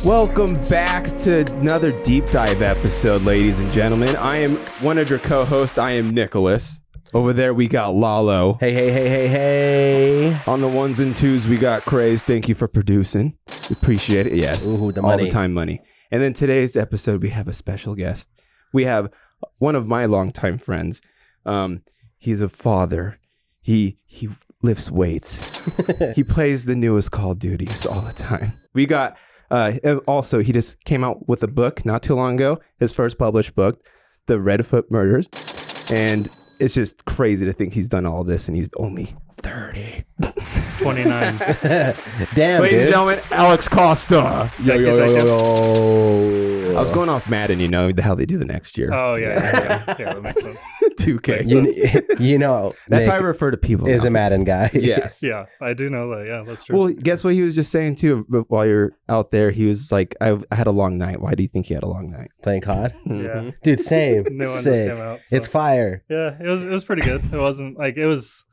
Welcome back to another deep dive episode, ladies and gentlemen. I am one of your co-hosts. I am Nicholas. Over there, we got LALO. Hey. On the ones and twos, we got Craze. Thank you for producing. We appreciate it. Yes. Ooh, the all money. the time money. And then today's episode, we have a special guest. We have one of my longtime friends. He's a father. He lifts weights. He plays the newest Call of Duties all the time. We got... also, he just came out with a book not too long ago, his first published book, The Redfoot Murders. And it's just crazy to think he's done all this and he's only 30. 29. Damn, Ladies and gentlemen, Alex Costa. Yo. I was going off Madden, you know, how they do the next year. Oh, yeah, that makes sense. 2K. You know, That's Nick how I refer to people is now. a Madden guy. Yes. Yeah, I do know that. Yeah, that's true. Well, guess what he was just saying too while you're out there? He was like, I had a long night. Why do you think he had a long night? Playing COD. Yeah. Dude, same. New one just Sick. came out. So. It's fire. Yeah, it was pretty good. It wasn't like it was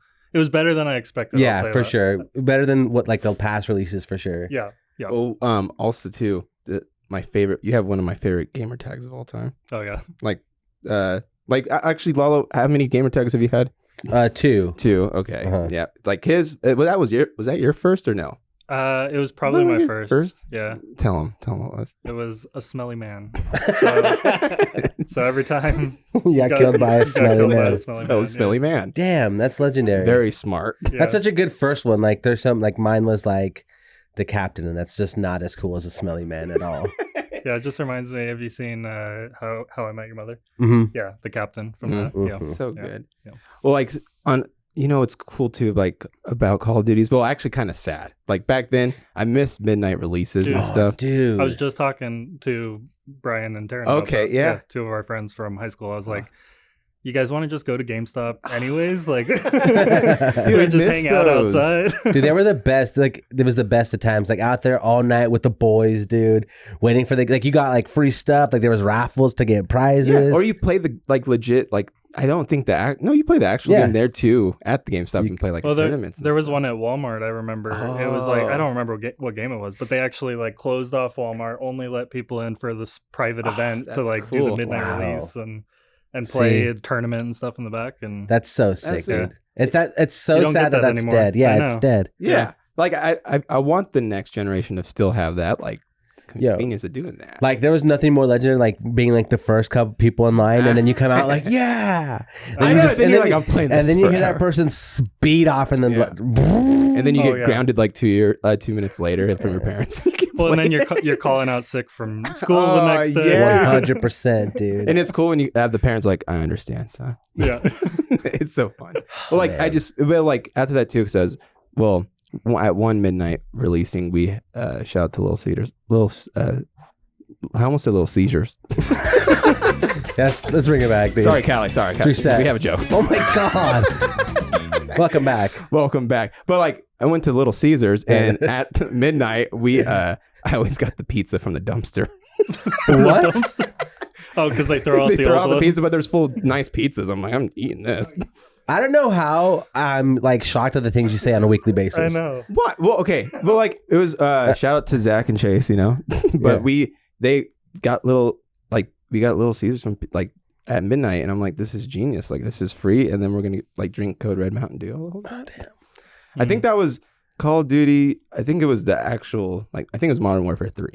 better than I expected. I'll Yeah, say for that. sure. Better than what like the past releases for sure. Yeah. Oh, also too, my favorite. You have one of my favorite gamer tags of all time. Oh yeah. Actually, Lalo, how many gamer tags have you had? 2. 2. Okay. Uh-huh. Yeah. Like his. Was that your first or no? It was probably my your first. Yeah. Tell him what it was. It was a smelly man. So every time You got killed by a smelly man. Smelly man. Damn, that's legendary. Very smart. Yeah. That's such a good first one. Like there's some like mine was like the captain, and that's just not as cool as a smelly man at all. Yeah, it just reminds me. Have you seen How I Met Your Mother? Mm-hmm. Yeah, the captain from that. Mhm. Yeah. So Yeah. good. Yeah. Well, like it's cool too, like about Call of Duties. Well, actually kind of sad. Like back then, I missed midnight releases Dude. and stuff. Dude. I was just talking to Brian and Taryn. Okay, about that. yeah. 2 of our friends from high school. I was like, you guys want to just go to GameStop anyways? Like, we Dude, I just miss hang out those. outside. Dude, they were the best. Like, it was the best of times. Like, out there all night with the boys, dude, waiting for like, you got like free stuff. Like, there was raffles to get prizes. Yeah, or you play the like legit like. I don't think you play the actual game there too at the GameStop. You can play like tournaments. There was one at Walmart. I remember it was like I don't remember what game it was, but they actually like closed off Walmart, only let people in for this private event to like do the midnight release and play a tournament and stuff in the back. And that's so sick, That's dude. It's so You don't sad get that that's anymore. dead. Yeah, I it's know. dead. Yeah. Like I want the next generation to still have that like convenience of doing that. Like there was nothing more legendary like being like the first couple people in line, and then you come out like yeah. I know. Then you're like, I'm playing this and then you hear forever. that person speed off, and then And then you get yeah. grounded like 2 minutes later from your parents. well, and then you're calling out sick from school the next day. yeah. 100%, dude. And it's cool when you have the parents like, I understand, son. Yeah. It's so fun. Well, like after that too says, well, at 1 midnight releasing, we shout out to Little Cedars. I almost said Little Seizures. Let's bring it back, dude. Sorry, Callie. Reset. We have a joke. Oh my god. Welcome back. But like, I went to Little Caesars, and at midnight, I always got the pizza from the dumpster. What? Oh, because they throw out They the throw old out the ones? pizza, but there's full nice pizzas. I'm like, I'm eating this. I don't know how I'm like shocked at the things you say on a weekly basis. I know. What? Well, okay. Well, like it was shout out to Zach and Chase, you know. But they got we got Little Caesars from like at midnight, and I'm like, this is genius. Like this is free, and then we're gonna like drink Code Red Mountain Dew all the whole time. I think that was Call of Duty. I think it was the actual I think it was Modern Warfare 3.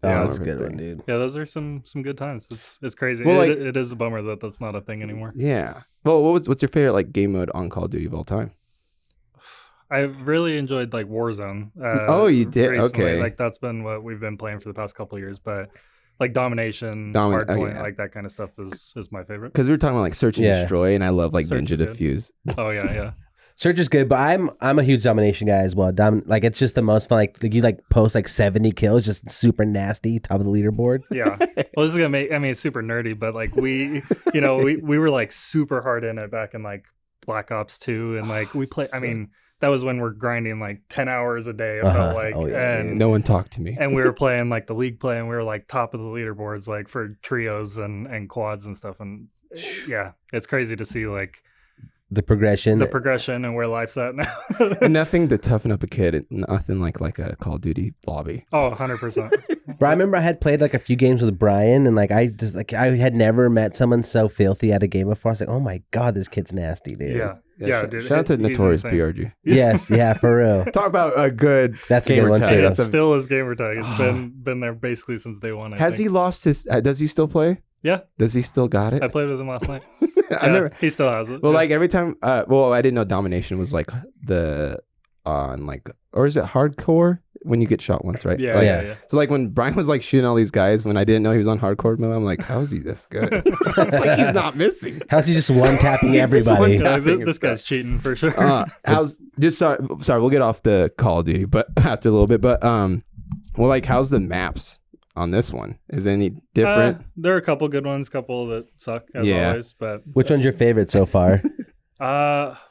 Oh, that's a good one, dude. Yeah, those are some good times. It's crazy. Well, it is a bummer that that's not a thing anymore. Yeah. Well, what's your favorite like game mode on Call of Duty of all time? I really enjoyed like Warzone. Oh, you did? Recently. Okay. Like that's been what we've been playing for the past couple of years. But like Domination, Hardpoint, Hardpoint, like that kind of stuff is my favorite. Because we were talking about like search and destroy, and I love like Search Ninja is good. Defuse. Oh yeah. Search is good, but I'm a huge domination guy as well. Like it's just the most fun. Like you like post like 70 kills, just super nasty, top of the leaderboard. Yeah. Well, this is gonna make. I mean, it's super nerdy, but like we were like super hard in it back in like Black Ops 2, and like we play. I mean, that was when we're grinding like 10 hours a day. It felt like, and no one talked to me. And we were playing like the league play, and we were like top of the leaderboards, like for trios and quads and stuff. And yeah, it's crazy to see like the progression. And where life's at now. Nothing to toughen up a kid. Nothing like a Call of Duty lobby. Oh, 100%. Bro, I remember I had played like a few games with Brian, and like I had never met someone so filthy at a game before. I was like, oh my god, this kid's nasty, dude. Yeah, dude. Shout out to Notorious BRG. Yes, yeah, for real. Talk about a good That's a good one too. It still is gamer tag. It's been there basically since day one. Has he lost his? Does he still play? Yeah. Does he still got it? I played with him last night. He still has it. Well, like every time. I didn't know domination was like the on or is it hardcore when you get shot once, right? Yeah. So like when Brian was like shooting all these guys, when I didn't know he was on hardcore mode, I'm like, how is he this good? It's like he's not missing. How's he just one tapping everybody? This guy's cheating for sure. Sorry, we'll get off the Call of Duty, but after a little bit. But how's the maps on this one? Is it any different? There are a couple good ones, couple that suck as always. But which one's your favorite so far?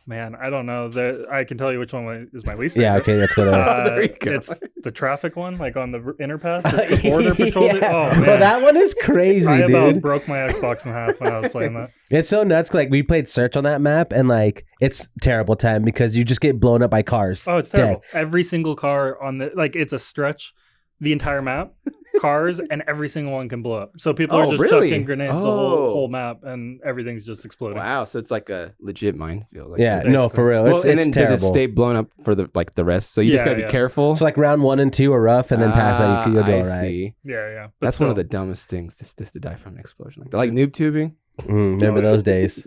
Man, I don't know. I can tell you which one is my least favorite. Yeah, okay, that's what there you go. It's the traffic one, like on the Interpass. It's the border patrol. Oh man, bro, that one is crazy, I dude. about broke my Xbox in half when I was playing that. It's so nuts. 'Cause, like we played search on that map, and like it's terrible time because you just get blown up by cars. Oh, it's terrible. Every single car on it's a stretch. The entire map, cars, and every single one can blow up. So people are just chucking grenades the whole map, and everything's just exploding. Wow, so it's like a legit minefield. Like no, for real. Well, it's and then terrible. does it stay blown up for the rest? So you just gotta be careful. So like round 1 and 2 are rough, and then past that you'll be all right. See. Yeah. But that's one of the dumbest things just to die from an explosion like that. Like noob tubing. Remember those days?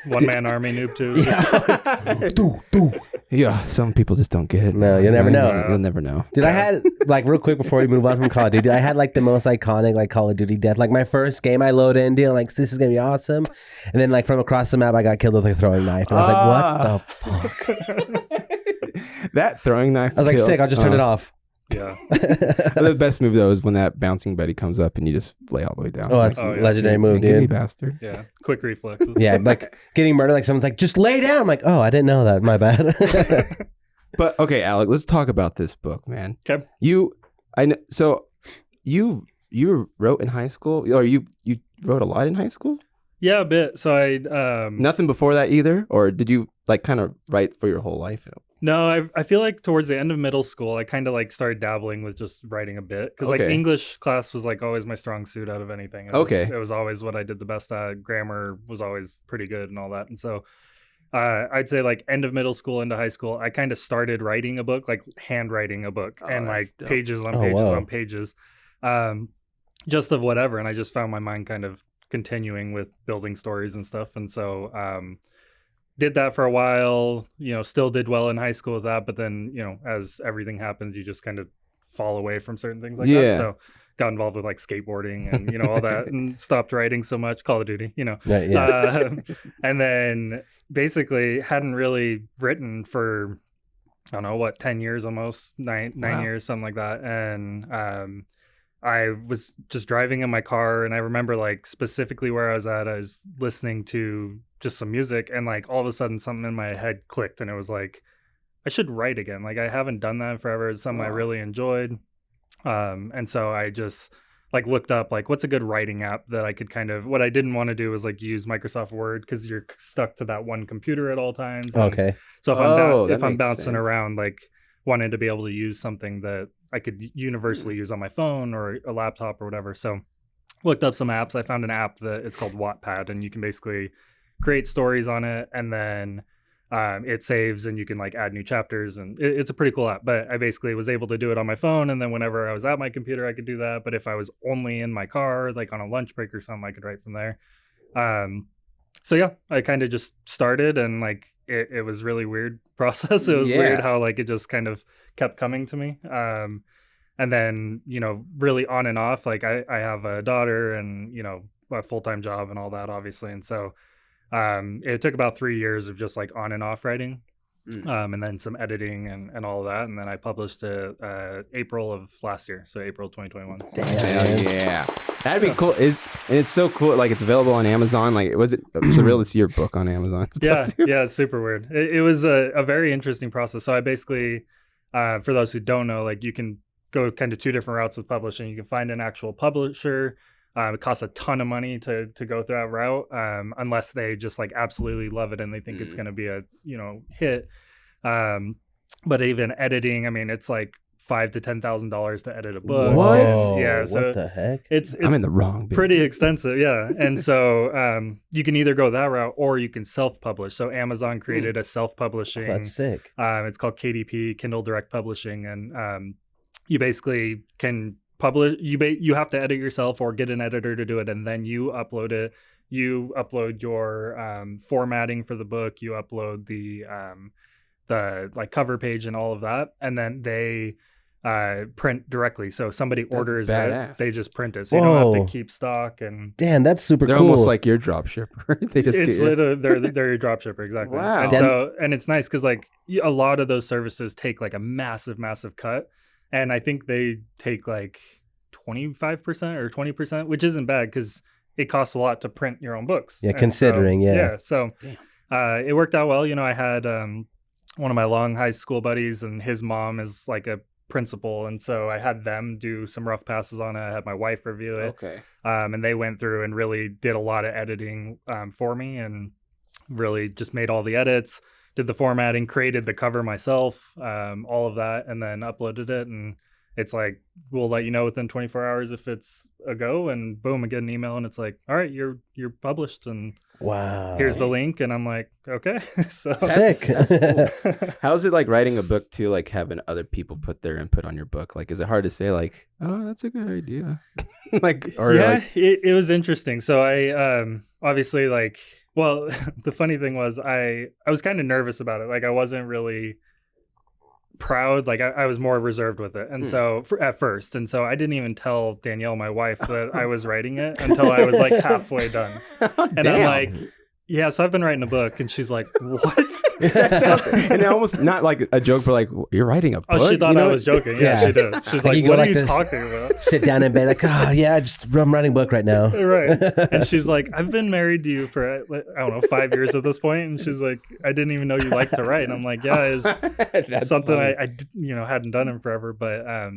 One-man army noob tube. Yeah, some people just don't get it. No, you'll never know. You'll never know. Dude, I had like real quick before we move on from Call of Duty, I had like the most iconic like Call of Duty death. Like my first game I loaded into, I'm like, this is gonna be awesome. And then like from across the map, I got killed with a throwing knife, and I was like, what the fuck? That throwing knife. I was like, sick. I'll just turn it off. Yeah. The best move though is when that bouncing Betty comes up and you just lay all the way down. Oh, that's legendary move, dude. You bastard. Yeah. Quick reflexes. Yeah, like getting murdered. Like someone's like, just lay down. I'm like, oh, I didn't know that. My bad. But okay, Alec, let's talk about this book, man. Okay. I know. So you wrote in high school, or you wrote a lot in high school? Yeah, a bit. So I nothing before that either, or did you like kind of write for your whole life? No, I feel like towards the end of middle school, I kind of like started dabbling with just writing a bit because like English class was like always my strong suit out of anything. It was always what I did the best at. Grammar was always pretty good and all that. And so I'd say like end of middle school into high school, I kind of started writing a book, like handwriting a book and like dope. Pages on pages on pages, just of whatever. And I just found my mind kind of continuing with building stories and stuff. And so did that for a while, still did well in high school with that. But then, as everything happens, you just kind of fall away from certain things like that. So got involved with like skateboarding and, all that and stopped writing so much. Call of Duty, and then basically hadn't really written for, I don't know, 10 years almost, nine years, something like that. And I was just driving in my car and I remember like specifically where I was listening to just some music and like all of a sudden something in my head clicked and it was like, I should write again. Like I haven't done that in forever. It's something I really enjoyed. And so I just like looked up like what's a good writing app that I could what I didn't want to do was like use Microsoft Word because you're stuck to that one computer at all times. Okay. So if I'm bouncing around, like wanted to be able to use something that I could universally use on my phone or a laptop or whatever. So looked up some apps. I found an app that it's called Wattpad and you can basically create stories on it and then it saves and you can like add new chapters and it's a pretty cool app. But I basically was able to do it on my phone and then whenever I was at my computer I could do that. But if I was only in my car, like on a lunch break or something, I could write from there. So yeah, I kind of just started and like it was really weird process. It was weird how like it just kind of kept coming to me. And then, really on and off, like I have a daughter and, a full-time job and all that obviously. And so it took about 3 years of just like on and off writing and then some editing and all of that. And then I published it April of last year. So April 2021. Damn, yeah. That'd be cool. And it's so cool. Like it's available on Amazon. Like it was surreal to see your book on Amazon. Yeah. It's super weird. It was a very interesting process. So I basically, for those who don't know, like you can go kind of two different routes with publishing. You can find an actual publisher It costs a ton of money to go through that route, unless they just like absolutely love it and they think it's going to be a hit. But even editing, I mean, it's like $5,000 to $10,000 to edit a book. What? So what the heck? It's I'm in the wrong business. pretty extensive, yeah. And so you can either go that route or you can self-publish. So Amazon created a self-publishing. That's sick. It's called KDP, Kindle Direct Publishing, and you basically can publish. You have to edit yourself or get an editor to do it, and then you upload it. You upload your formatting for the book. You upload the like cover page and all of that, and then they print directly. So somebody orders it, they just print it. So you don't have to keep stock. And damn, that's super they're cool. almost like your drop shipper. They just it's they're your drop shipper, exactly. Wow. And it's nice because like a lot of those services take like a massive cut, and I think they take like 25% or 20%, which isn't bad because it costs a lot to print your own books. Yeah, considering, So it worked out well. I had one of my long high school buddies, and his mom is like a principal, and so I had them do some rough passes on it. I had my wife review it. Okay. And they went through and really did a lot of editing for me, and really just made all the edits, did the formatting, created the cover myself, all of that, and then uploaded it. And it's like, we'll let you know within 24 hours if it's a go, and boom, I get an email and it's like, all right, you're published, and wow, here's the link. And I'm like, okay. So sick. That's cool. How's it like writing a book too, like having other people put their input on your book? Like, is it hard to say like, oh, that's a good idea? Like, or yeah, like... it was interesting. So I obviously like, well, the funny thing was I was kind of nervous about it. Like, I wasn't really proud. Like, I was more reserved with it, and so at first, and so I didn't even tell Danielle, my wife, that I was writing it until I was like halfway done. And Damn. I'm like, yeah, so I've been writing a book. And she's like, what? That sounds, and almost not like a joke, but like, you're writing a book? Oh, she thought I was joking. Yeah, she did. She's like, what are you talking about? Sit down in bed like, oh yeah, I'm writing a book right now. Right. And she's like, I've been married to you for, I don't know, 5 years at this point. And she's like, I didn't even know you liked to write. And I'm like, yeah, it's something I hadn't done in forever. But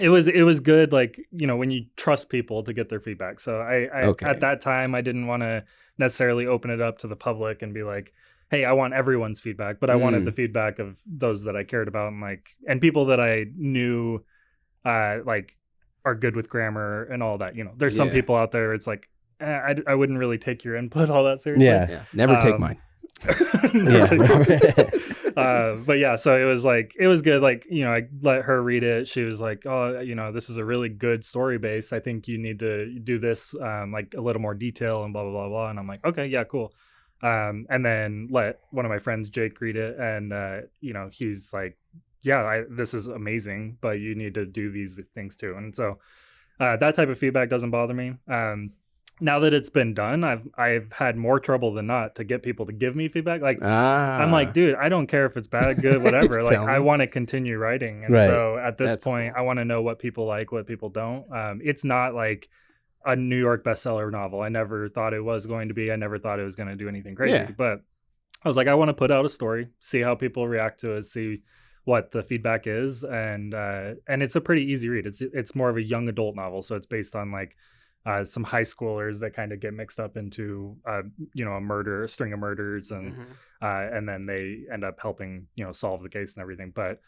it was good, like, when you trust people to get their feedback. So I at that time, I didn't want to necessarily open it up to the public and be like, hey, I want everyone's feedback, but I wanted the feedback of those that I cared about, and people that I knew like are good with grammar and all that. There's some people out there, it's like, I wouldn't really take your input all that seriously. Yeah. Never take mine. But yeah, so it was good. Like, I let her read it. She was like, oh, this is a really good story base. I think you need to do this, like a little more detail and blah, blah, blah, blah. And I'm like, okay, yeah, cool. And then let one of my friends, Jake, read it. And, he's like, yeah, this is amazing, but you need to do these things too. And so that type of feedback doesn't bother me. Now that it's been done, I've had more trouble than not to get people to give me feedback. Like, I'm like, dude, I don't care if it's bad, good, whatever. Like, I want to continue writing. And so at this point, I want to know what people like, what people don't. It's not like a New York bestseller novel. I never thought it was going to be. I never thought it was going to do anything crazy. But I was like, I want to put out a story, see how people react to it, see what the feedback is. And it's a pretty easy read. It's more of a young adult novel. So it's based on like some high schoolers that kind of get mixed up into, a string of murders, and then they end up helping, solve the case and everything. But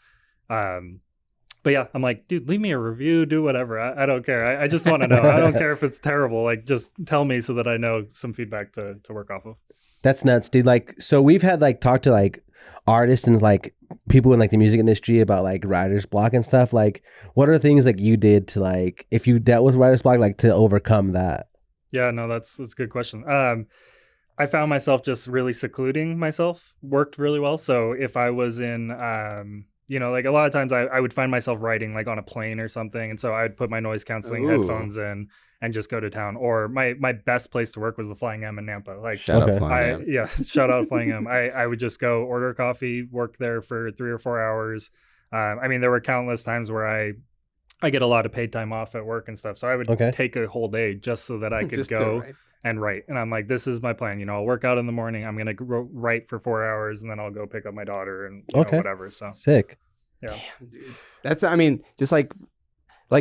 yeah, I'm like, dude, leave me a review, do whatever. I don't care. I just want to know. I don't care if it's terrible. Like, just tell me so that I know some feedback to work off of. That's nuts, dude. Like, so we've had like talked to like artists and like people in like the music industry about like writer's block and stuff. Like, what are things like you did to like, if you dealt with writer's block, like to overcome that? Yeah, no, that's a good question. I found myself just really secluding myself worked really well. So if I was in, like a lot of times I would find myself writing like on a plane or something. And so I'd put my noise canceling headphones in and just go to town. Or my best place to work was the Flying M in Nampa. Like, shout out Flying M. Yeah, shout out Flying M. I would just go order coffee, work there for 3 or 4 hours. There were countless times where I get a lot of paid time off at work and stuff. So I would take a whole day just so that I could go and write. And I'm like, this is my plan. I'll work out in the morning. I'm going to write for 4 hours, and then I'll go pick up my daughter and whatever. So sick. Yeah. Damn, dude. That's, just like,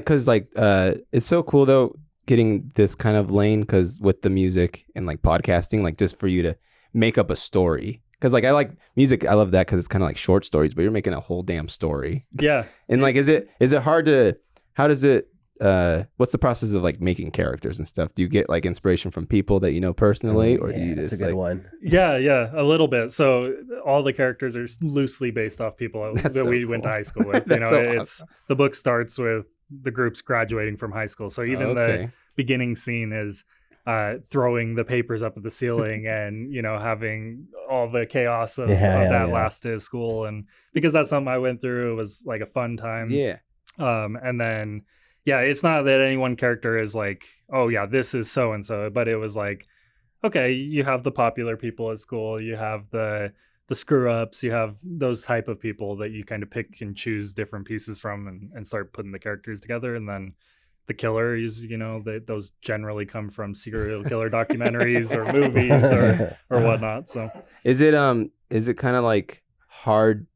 cause like, it's so cool though, getting this kind of lane because with the music and like podcasting, like just for you to make up a story. Because like I like music, I love that because it's kind of like short stories, but you're making a whole damn story. Yeah. And like, is it hard to? How does it? What's the process of like making characters and stuff? Do you get like inspiration from people that you know personally, or do you just that's a good like one. Yeah, a little bit. So all the characters are loosely based off people that we went to high school with. You know, it's the book starts with the groups graduating from high school. So even the beginning scene is throwing the papers up at the ceiling and, you know, having all the chaos of that last day of school. And because that's something I went through, it was like a fun time. Yeah. And then, yeah, it's not that any one character is like, oh yeah, this is so-and-so, but it was like, okay, you have the popular people at school, you have the screw-ups, you have those type of people that you kind of pick and choose different pieces from and start putting the characters together. And then the killers, you know, those generally come from serial killer documentaries or movies or whatnot. So is it kind of like hard,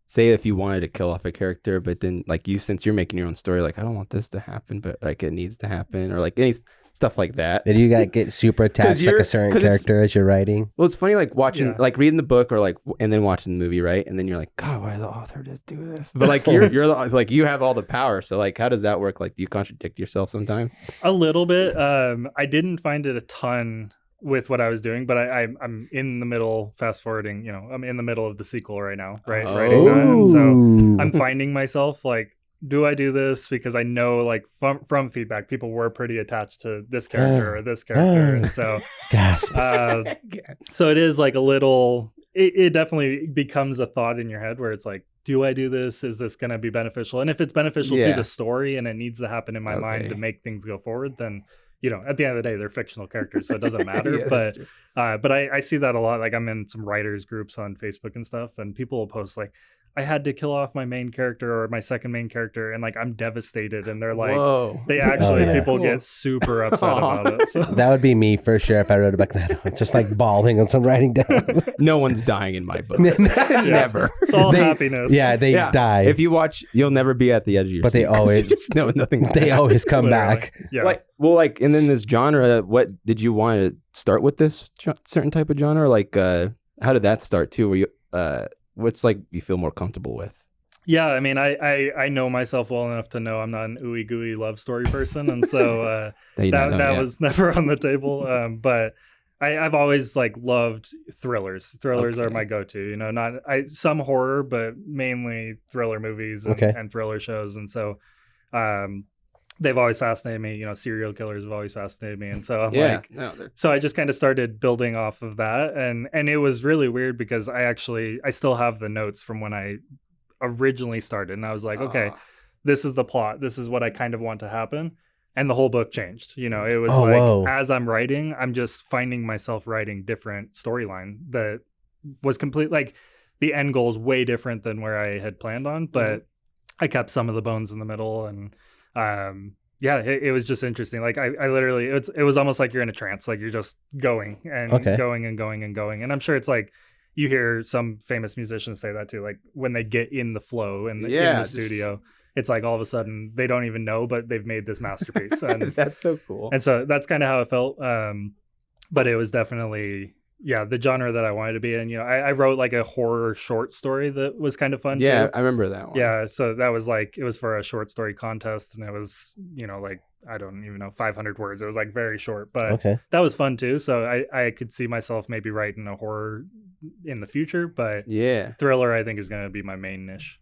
say if you wanted to kill off a character, but then like since you're making your own story, like I don't want this to happen, but like it needs to happen, or like any stuff like that. Did you get super attached like a certain character as you're writing? Well, it's funny like watching, like reading the book or like, and then watching the movie, right? And then you're like, God, why did the author just do this? But like you're like, you have all the power. So like, how does that work? Like, do you contradict yourself sometime? A little bit. I didn't find it a ton with what I was doing, but I'm in the middle, fast forwarding, you know, I'm in the middle of the sequel right now, right? Writing that. And so I'm finding myself like, do I do this? Because I know like from feedback, people were pretty attached to this character or this character. And so, so it is like a little, it definitely becomes a thought in your head where it's like, do I do this? Is this going to be beneficial? And if it's beneficial to the story and it needs to happen in my mind to make things go forward, then, you know, at the end of the day, they're fictional characters, so it doesn't matter. But I see that a lot. Like I'm in some writers groups on Facebook and stuff, and people will post like, I had to kill off my main character or my second main character, and like I'm devastated. And they're like, they actually people get super upset about it. So. That would be me for sure if I wrote about that. Just like bawling on some writing down. No one's dying in my books. Never. It's all happiness. Yeah, they die. If you watch, you'll never be at the edge of your seat. But they always just know nothing. They always come back. Yeah. Like, and then this genre. What did you want to start with? This certain type of genre? Like, how did that start too? Were you what's like you feel more comfortable with? Yeah, I mean, I know myself well enough to know I'm not an ooey gooey love story person, and so that was never on the table. But I've always like loved thrillers. Thrillers are my go-to. You know, not some horror, but mainly thriller movies and thriller shows. And so, they've always fascinated me. You know, serial killers have always fascinated me, and so I'm so I just kind of started building off of that, and it was really weird because I still have the notes from when I originally started, and I was like, okay, this is the plot, this is what I kind of want to happen, and the whole book changed. You know, it was as I'm writing, I'm just finding myself writing different storyline that was complete. Like the end goal is way different than where I had planned on, but I kept some of the bones in the middle and. It was just interesting. Like I literally, it was almost like you're in a trance. Like you're just going and going and going and going. And I'm sure it's like you hear some famous musicians say that too. Like when they get in the flow in the studio, it's like all of a sudden they don't even know, but they've made this masterpiece. And that's so cool. And so that's kind of how it felt. But it was definitely. Yeah, the genre that I wanted to be in. You know, I wrote like a horror short story that was kind of fun. Yeah, too. I remember that one. Yeah, so that was like, it was for a short story contest, and it was, you know, like, I don't even know, 500 words. It was like very short, but that was fun too. So I could see myself maybe writing a horror in the future, but thriller I think is going to be my main niche.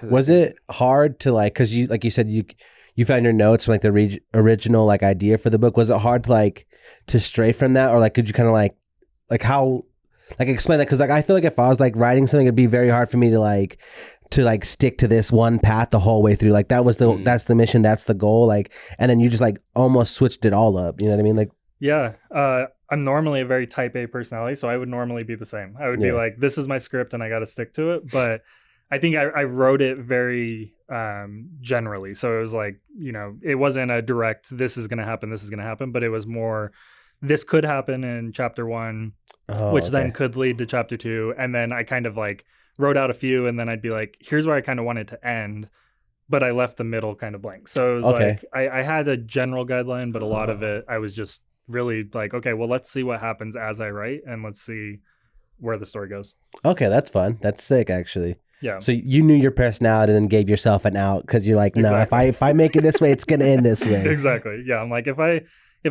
Was it hard to like, because you, like you said, you found your notes from like the original like idea for the book. Was it hard to like to stray from that, or like could you kind of like how, like explain that? Because like I feel like if I was like writing something, it'd be very hard for me to like stick to this one path the whole way through. Like that was that's the mission, that's the goal. Like, and then you just like almost switched it all up. You know what I mean? Like, yeah. I'm normally a very type A personality, so I would normally be the same. I would be like, this is my script and I got to stick to it. But I think I wrote it very generally. So it was like, you know, it wasn't a direct, this is going to happen, but it was more, this could happen in chapter 1, which then could lead to chapter 2. And then I kind of like wrote out a few, and then I'd be like, here's where I kind of wanted to end. but I left the middle kind of blank. So it was Okay. like I had a general guideline, but a lot of it I was just really like, okay, well, let's see what happens as I write, and let's see where the story goes. Okay, that's fun. That's sick, actually. Yeah. So you knew your personality and then gave yourself an out because you're like, no, Exactly. if I make it this way, it's gonna end this way. Exactly. Yeah. I'm like, if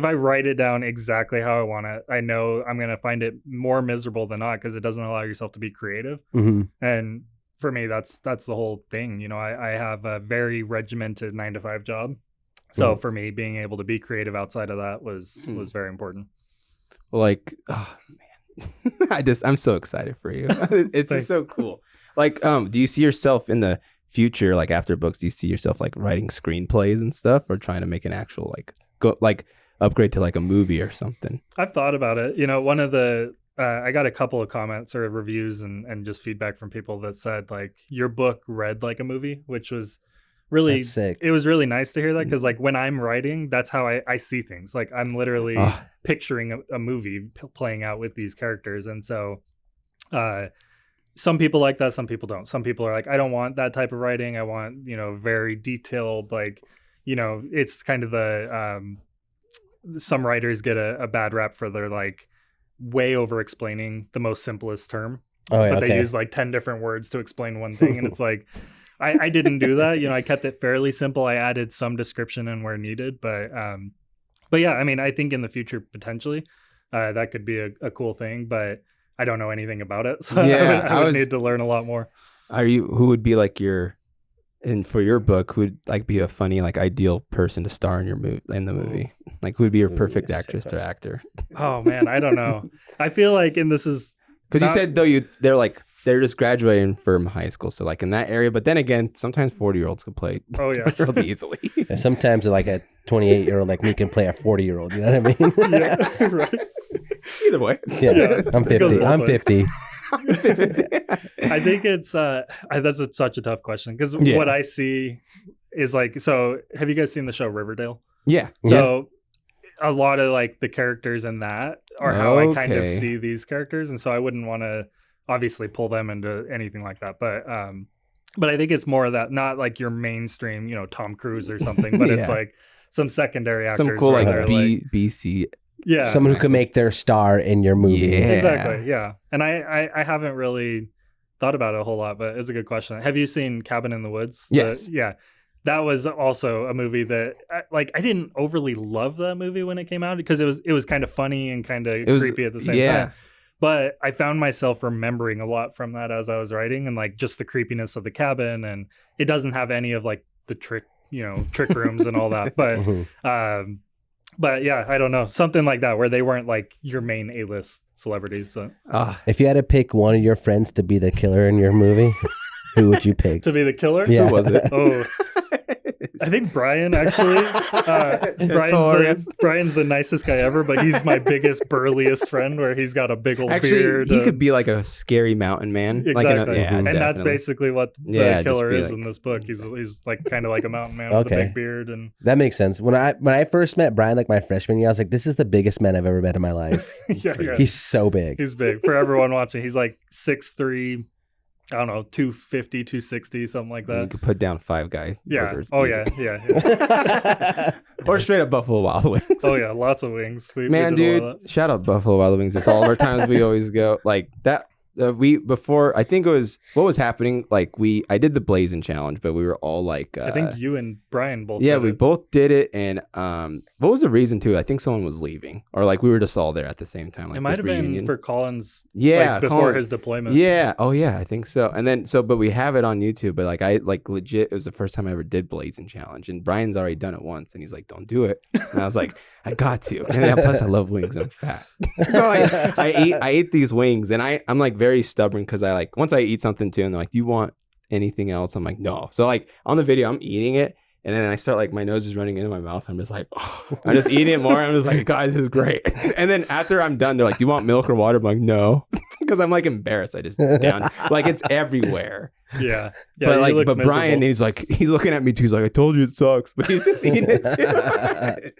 I write it down exactly how I want it, I know I'm gonna find it more miserable than not because it doesn't allow yourself to be creative. Mm-hmm. And for me, that's the whole thing. You know, I have a very regimented 9-to-5 job. So for me, being able to be creative outside of that was very important. Like, oh man, I'm so excited for you. It's just so cool. Like, do you see yourself in the future, like after books, do you see yourself like writing screenplays and stuff, or trying to make an actual upgrade to like a movie or something? I've thought about it. You know, one of the I got a couple of comments or reviews and just feedback from people that said like your book read like a movie, which was really sick. It was really nice to hear that because like when I'm writing, that's how I see things. Like I'm literally picturing a movie playing out with these characters, and so some people like that, some people don't. Some people are like, I don't want that type of writing. I want, you know, very detailed, like, you know, it's kind of the some writers get a bad rap for their like way over explaining the most simplest term. Oh, yeah, but they use like 10 different words to explain one thing. And it's like, I didn't do that. You know, I kept it fairly simple. I added some description in where needed. But yeah, I mean, I think in the future, potentially, that could be a cool thing. But I don't know anything about it. So Yeah, I would need to learn a lot more. Who would be like for your book, who would like be a funny, like ideal person to star in the movie? Like who would be your perfect actress or actor? Oh man, I don't know. I feel like, and this is because you said though they're just graduating from high school, so like in that area. But then again, sometimes 40-year-olds can play. Oh yeah, really easily. And sometimes like a 28-year-old like me can play a 40-year-old. You know what I mean? yeah, right. Either way. Yeah, I'm 50. I'm 50. I think it's that's such a tough question because what I see is like, so have you guys seen the show Riverdale? Yeah. So a lot of like the characters in that are how I kind of see these characters, and so I wouldn't want to obviously pull them into anything like that, but I think it's more of that, not like your mainstream, you know, Tom Cruise or something, but it's like some secondary actors, some cool like BC. Yeah, someone who could make their star in your movie. Yeah. Exactly. Yeah, and I haven't really thought about it a whole lot, but it's a good question. Have you seen Cabin in the Woods? Yes. Yeah. That was also a movie that I didn't overly love that movie when it came out because it was kind of funny and kind of creepy at the same time. But I found myself remembering a lot from that as I was writing, and like just the creepiness of the cabin, and it doesn't have any of like the trick rooms and all that. But yeah, I don't know, something like that where they weren't like your main A-list celebrities. So. If you had to pick one of your friends to be the killer in your movie, who would you pick? To be the killer? Yeah. Who was it? Oh, I think Brian, actually. Brian's the nicest guy ever, but he's my biggest, burliest friend where he's got a big old beard. He could be like a scary mountain man. Exactly. And that's basically what the killer is like, in this book. He's like kind of like a mountain man with a big beard. And that makes sense. When I first met Brian, like my freshman year, I was like, this is the biggest man I've ever met in my life. Yeah. He's so big. He's big. For everyone watching, he's like 6'3", I don't know, 250, 260, something like that. You could put down 5 Guy burgers. Oh, easy. yeah. Or straight up Buffalo Wild Wings. Oh, yeah. Lots of wings. Man, dude, shout out Buffalo Wild Wings. It's all of our times we always go. Like that. I think it was, what was happening? Like I did the Blazing Challenge, but we were all like. I think you and Brian both did it. we both did it. And what was the reason too? I think someone was leaving, or like we were just all there at the same time. Like it might have been for Colin's. Yeah. Like before his deployment. Yeah. Oh yeah, I think so. And then, but we have it on YouTube, but like I like legit, it was the first time I ever did Blazing Challenge, and Brian's already done it once, and he's like, don't do it. And I was like, I got to. And then, plus I love wings. I'm fat. So I ate these wings, and I'm like very stubborn because I like, once I eat something too, and they're like, do you want anything else? I'm like, no. So like on the video, I'm eating it, and then I start like, my nose is running into my mouth. I'm just like, I'm just eating it more. I'm just like, guys, this is great. And then after I'm done, they're like, do you want milk or water? I'm like, no, because I'm like embarrassed. I just down like it's everywhere. Yeah. But like, but Brian, he's looking at me too. He's like, I told you it sucks, but he's just eating it too.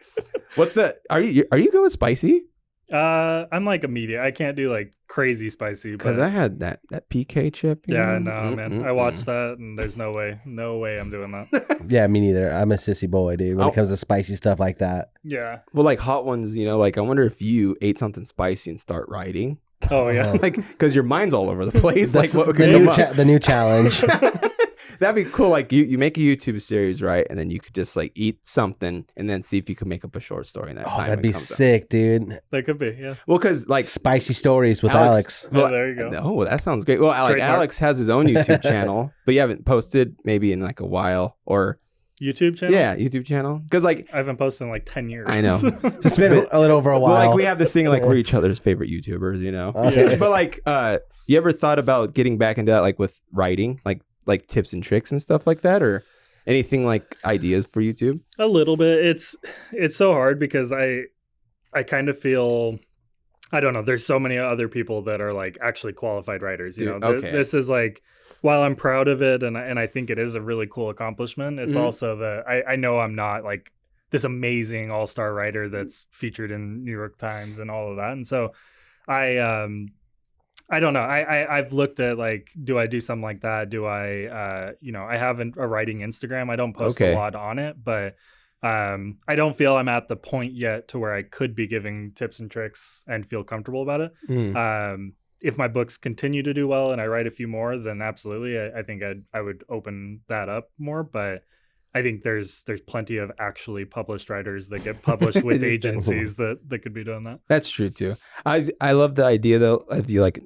What's that? Are you good with spicy? I'm like a medium. I can't do like crazy spicy. Because But I had that PK chip. yeah, no, man. I watched that, and there's no way I'm doing that. Yeah, me neither. I'm a sissy boy, dude. When it comes to spicy stuff like that. Yeah. Well, like hot ones, like I wonder if you ate something spicy and start writing. Oh yeah. Like, because your mind's all over the place. Like, what could The come new up? the new challenge. That'd be cool. Like, you make a YouTube series, right? And then you could just like eat something and then see if you could make up a short story in that Oh, time. that'd it be comes out. sick, dude. That could be. Yeah. Well, because like Spicy stories with Alex. Oh, there you go. Oh, that sounds great. Well, like Trademark. Alex has his own YouTube channel, but you haven't posted maybe in like a while, or YouTube channel. yeah, YouTube channel. Because like I haven't posted in like 10 years. I know. It's been a little over a while. Well, like we have this thing like we're each other's favorite YouTubers, Okay. But like, you ever thought about getting back into that, like with writing, like tips and tricks and stuff like that, or anything like ideas for YouTube? A little bit. It's so hard because I kind of feel, I don't know, there's so many other people that are like actually qualified writers. Dude, okay. This is like, while I'm proud of it and I think it is a really cool accomplishment, it's Mhm. also that I know I'm not like this amazing all-star writer that's featured in New York Times and all of that. And so I don't know. I've looked at like, do I do something like that? Do I, I have a writing Instagram. I don't post Okay. a lot on it, but I don't feel I'm at the point yet to where I could be giving tips and tricks and feel comfortable about it. Mm. If my books continue to do well and I write a few more, then absolutely, I think I would open that up more. But I think there's plenty of actually published writers that get published with agencies that could be doing that. That's true too. I love the idea though of you like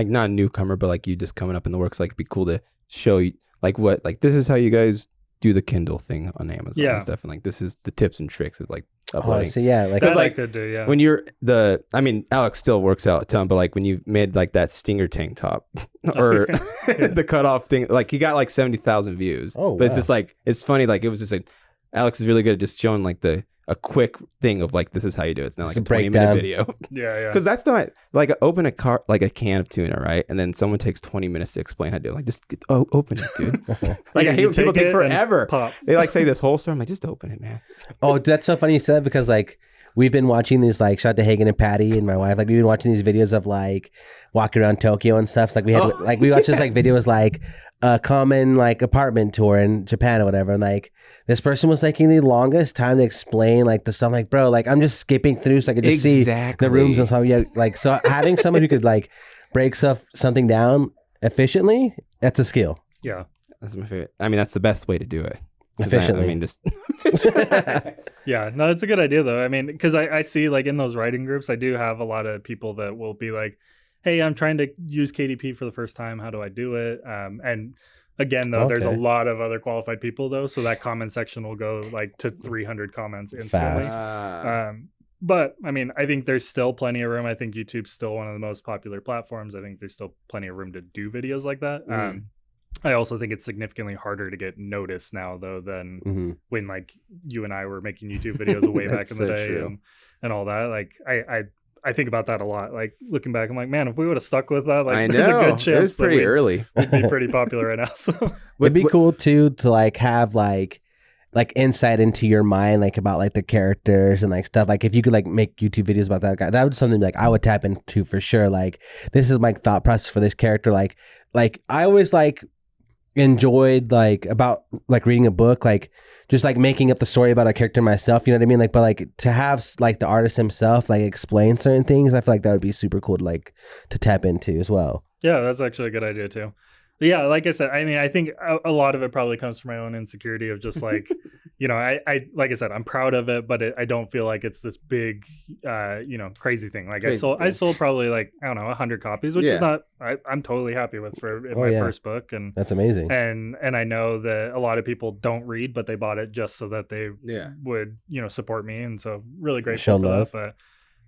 not a newcomer, but like you just coming up in the works. Like it'd be cool to show you like this is how you guys do the Kindle thing on Amazon Yeah. and stuff, and like this is the tips and tricks of like Oh, uploading. so yeah, like That like, I could do, yeah. When Alex still works out a ton, but like when you made like that stinger tank top or the cutoff thing, like he got like 70,000 views. Oh, but it's wow. just like, it's funny. Like it was just like, Alex is really good at just showing like a quick thing of like, this is how you do it. It's not like Just a a 20-minute breakdown. video. Yeah. Because that's not like open a can of tuna, right? And then someone takes 20 minutes to explain how to do it. Like just open it, dude. Like I hate when people take it and forever. pop. They like say this whole story. I'm like, just open it, man. Oh, that's so funny you said that because like we've been watching these like shout out to Hagen and Patty and my wife, like we've been watching these videos of like walking around Tokyo and stuff. So, like we had like we watched this like videos like a common like apartment tour in Japan or whatever, and like this person was taking the longest time to explain like the stuff. Like, bro, like I'm just skipping through so I could just see the rooms and stuff. Yeah, like so having someone who could like break something down efficiently, that's a skill. Yeah. That's my favorite. I mean, that's the best way to do it. 'Cause Efficiently. I mean, just Yeah, no, it's a good idea though. I mean, because I see like in those writing groups, I do have a lot of people that will be like, "Hey, I'm trying to use KDP for the first time. How do I do it?" And again, though, there's a Okay. lot of other qualified people though, so that comment section will go like to 300 comments instantly. Fast. But I mean, I think there's still plenty of room. I think YouTube's still one of the most popular platforms. I think there's still plenty of room to do videos like that. I also think it's significantly harder to get noticed now though than when like you and I were making YouTube videos way back in the That's day so true. and all that. Like I think about that a lot. Like looking back, I'm like, man, if we would have stuck with that, like I there's know a good it chance was pretty early. we'd be pretty popular right now. So It'd be cool too to like have like insight into your mind, like about like the characters and like stuff. Like if you could like make YouTube videos about that guy, that would be something like I would tap into for sure. Like this is my thought process for this character. Like I always like enjoyed like about like reading a book, like just like making up the story about a character myself. You know what I mean? Like, but like to have like the artist himself like explain certain things, I feel like that would be super cool to like to tap into as well. yeah, that's actually a good idea too. But yeah, like I said, I mean, I think a lot of it probably comes from my own insecurity of just like, I like I said, I'm proud of it, but I don't feel like it's this big, crazy thing. Like I sold probably like, I don't know, 100 copies, which is not, I'm totally happy with for my first book. And that's amazing. And I know that a lot of people don't read, but they bought it just so that they would, support me. And so really grateful Show for love. that.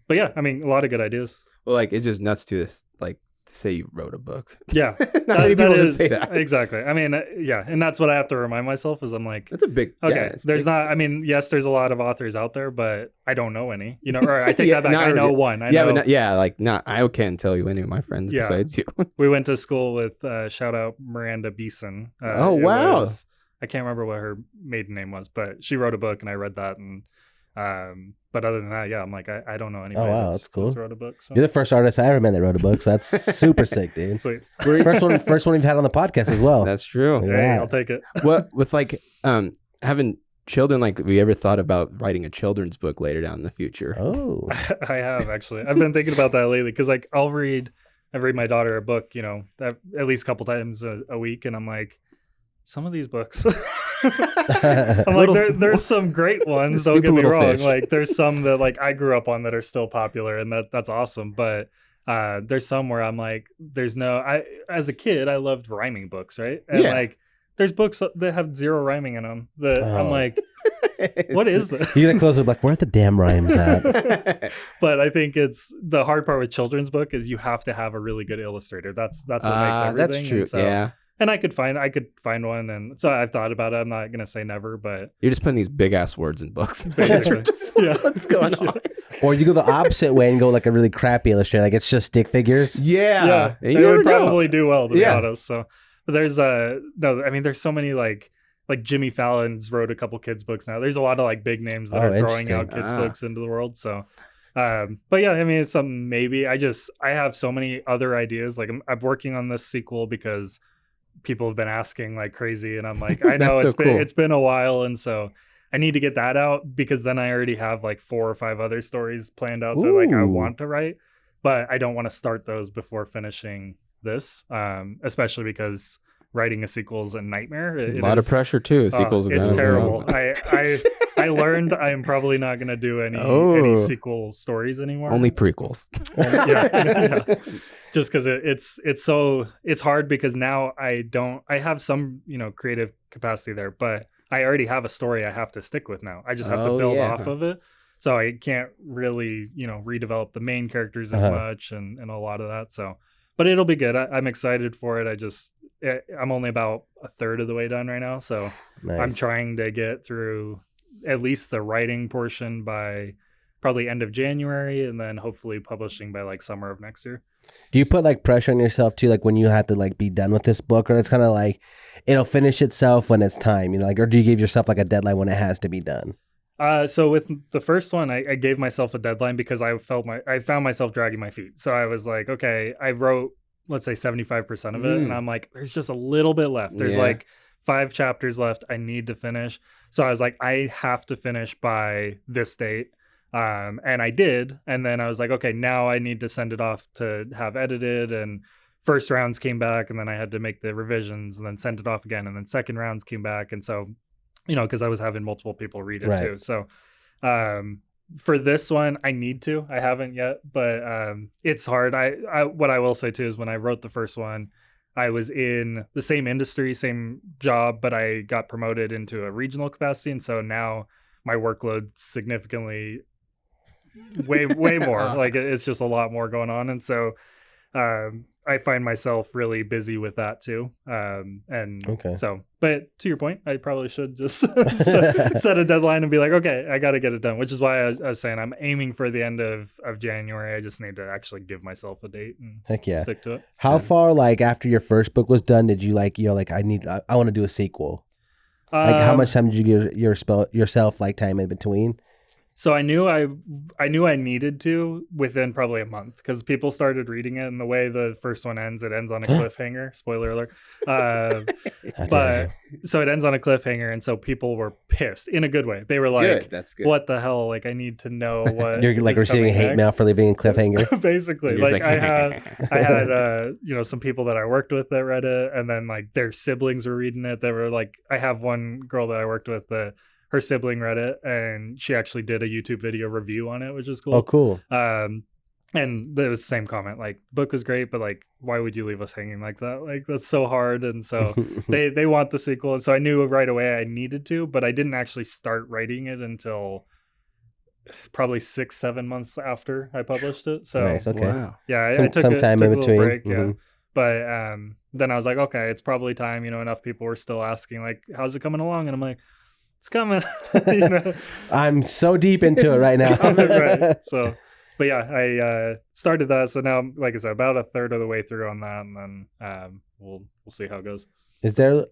But yeah, I mean, a lot of good ideas. Well, like it's just nuts to us, like to say you wrote a book. Yeah, Not many people can say that. Exactly. I mean, yeah, and that's what I have to remind myself is I'm like, That's a big. okay, Yeah, it's there's big. not. I mean, yes, there's a lot of authors out there, but I don't know any. Or I take that back. I know one. I know. But I can't tell you any of my friends Yeah. besides you. We went to school with shout out Miranda Beeson. Oh, wow. I can't remember what her maiden name was, but she wrote a book and I read that and But other than that, yeah, I'm like, I don't know anybody that's cool. that's wrote a book. So. You're the first artist I ever met that wrote a book, so that's super sick, dude. Sweet. First one we've had on the podcast as well. That's true. Hey, I'll take it. What with like having children, like, have you ever thought about writing a children's book later down in the future? Oh, I have actually. I've been thinking about that lately because like I read my daughter a book, you know, at least a couple times a week, and I'm like, some of these books. I'm like, there's some great ones. Don't get me wrong. Fish. Like, there's some that like I grew up on that are still popular, and that's awesome. But there's some where I'm like, there's no. As a kid, I loved rhyming books, right? And like, there's books that have zero rhyming in them. That I'm like, what is this? You get close up, like, where are the damn rhymes at? But I think it's the hard part with children's book is you have to have a really good illustrator. That's what makes everything. That's true. So, yeah. And I could find one, and so I've thought about it. I'm not gonna say never, but you're just putting these big ass words in books. Yeah. What's going on? Or you go the opposite way and go like a really crappy illustrator, like it's just stick figures. Yeah, they would probably do well to be honest. So but there's no, I mean there's so many like Jimmy Fallon's wrote a couple kids books now. There's a lot of like big names that are throwing out kids books into the world. So. But yeah, I mean it's something maybe. I have so many other ideas. Like I'm working on this sequel because people have been asking like crazy, and I'm like, I know it's been a while, and so I need to get that out because then I already have like 4 or 5 other stories planned out that like I want to write, but I don't want to start those before finishing this, especially because writing a sequel is a nightmare. A lot of pressure too. Sequels, it's terrible. I learned I'm probably not going to do any sequel stories anymore. Only prequels. Yeah. Just because it's hard because now I have some, you know, creative capacity there, but I already have a story I have to stick with now. I just have to build off of it. So I can't really, you know, redevelop the main characters as much and a lot of that. So, but it'll be good. I'm excited for it. I'm only about a third of the way done right now. So nice. I'm trying to get through at least the writing portion by probably end of January, and then hopefully publishing by like summer of next year. Do you put like pressure on yourself too, like when you have to like be done with this book, or it's kind of like it'll finish itself when it's time, you know, like, or do you give yourself like a deadline when it has to be done? So with the first one, I gave myself a deadline because I found myself dragging my feet. So I was like, okay, I wrote, let's say 75% of it, and I'm like, there's just a little bit left. There's like 5 chapters left I need to finish. So I was like, I have to finish by this date. And I did. And then I was like, okay, now I need to send it off to have edited, and first rounds came back, and then I had to make the revisions and then send it off again. And then second rounds came back. And so, you know, cause I was having multiple people read it too. So, for this one, I haven't yet, but, it's hard. What I will say too, is when I wrote the first one, I was in the same industry, same job, but I got promoted into a regional capacity. And so now my workload significantly way more. Like it's just a lot more going on. And so I find myself really busy with that too. So, but to your point, I probably should just set a deadline and be like, okay, I got to get it done, which is why I was saying I'm aiming for the end of January. I just need to actually give myself a date and stick to it. How far, like after your first book was done, did you like, I want to do a sequel? Like how much time did you give yourself like time in between? So I knew I needed to within probably a month, because people started reading it, and the way the first one ends, it ends on a cliffhanger. Spoiler alert. But so it ends on a cliffhanger, and so people were pissed in a good way. They were like, That's good. What the hell? Like, I need to know what you're like receiving hate mail for leaving a cliffhanger. Basically, like I had you know, some people that I worked with that read it, and then like their siblings were reading it. They were like, I have one girl that I worked with that her sibling read it, and she actually did a YouTube video review on it, which is cool. Oh, cool. And there was the same comment, like, book was great, but like, why would you leave us hanging like that? Like, that's so hard. And so they want the sequel. And so I knew right away I needed to, but I didn't actually start writing it until probably 6-7 months after I published it. So nice, okay. Wow. Yeah, I took some time in between. Break, yeah. But then I was like, okay, it's probably time. You know, enough people were still asking, like, how's it coming along? And I'm like, it's coming. You know? I'm so deep into it right now. Right. So, but yeah, I started that. So now, like I said, about a third of the way through on that, and then we'll see how it goes. Is there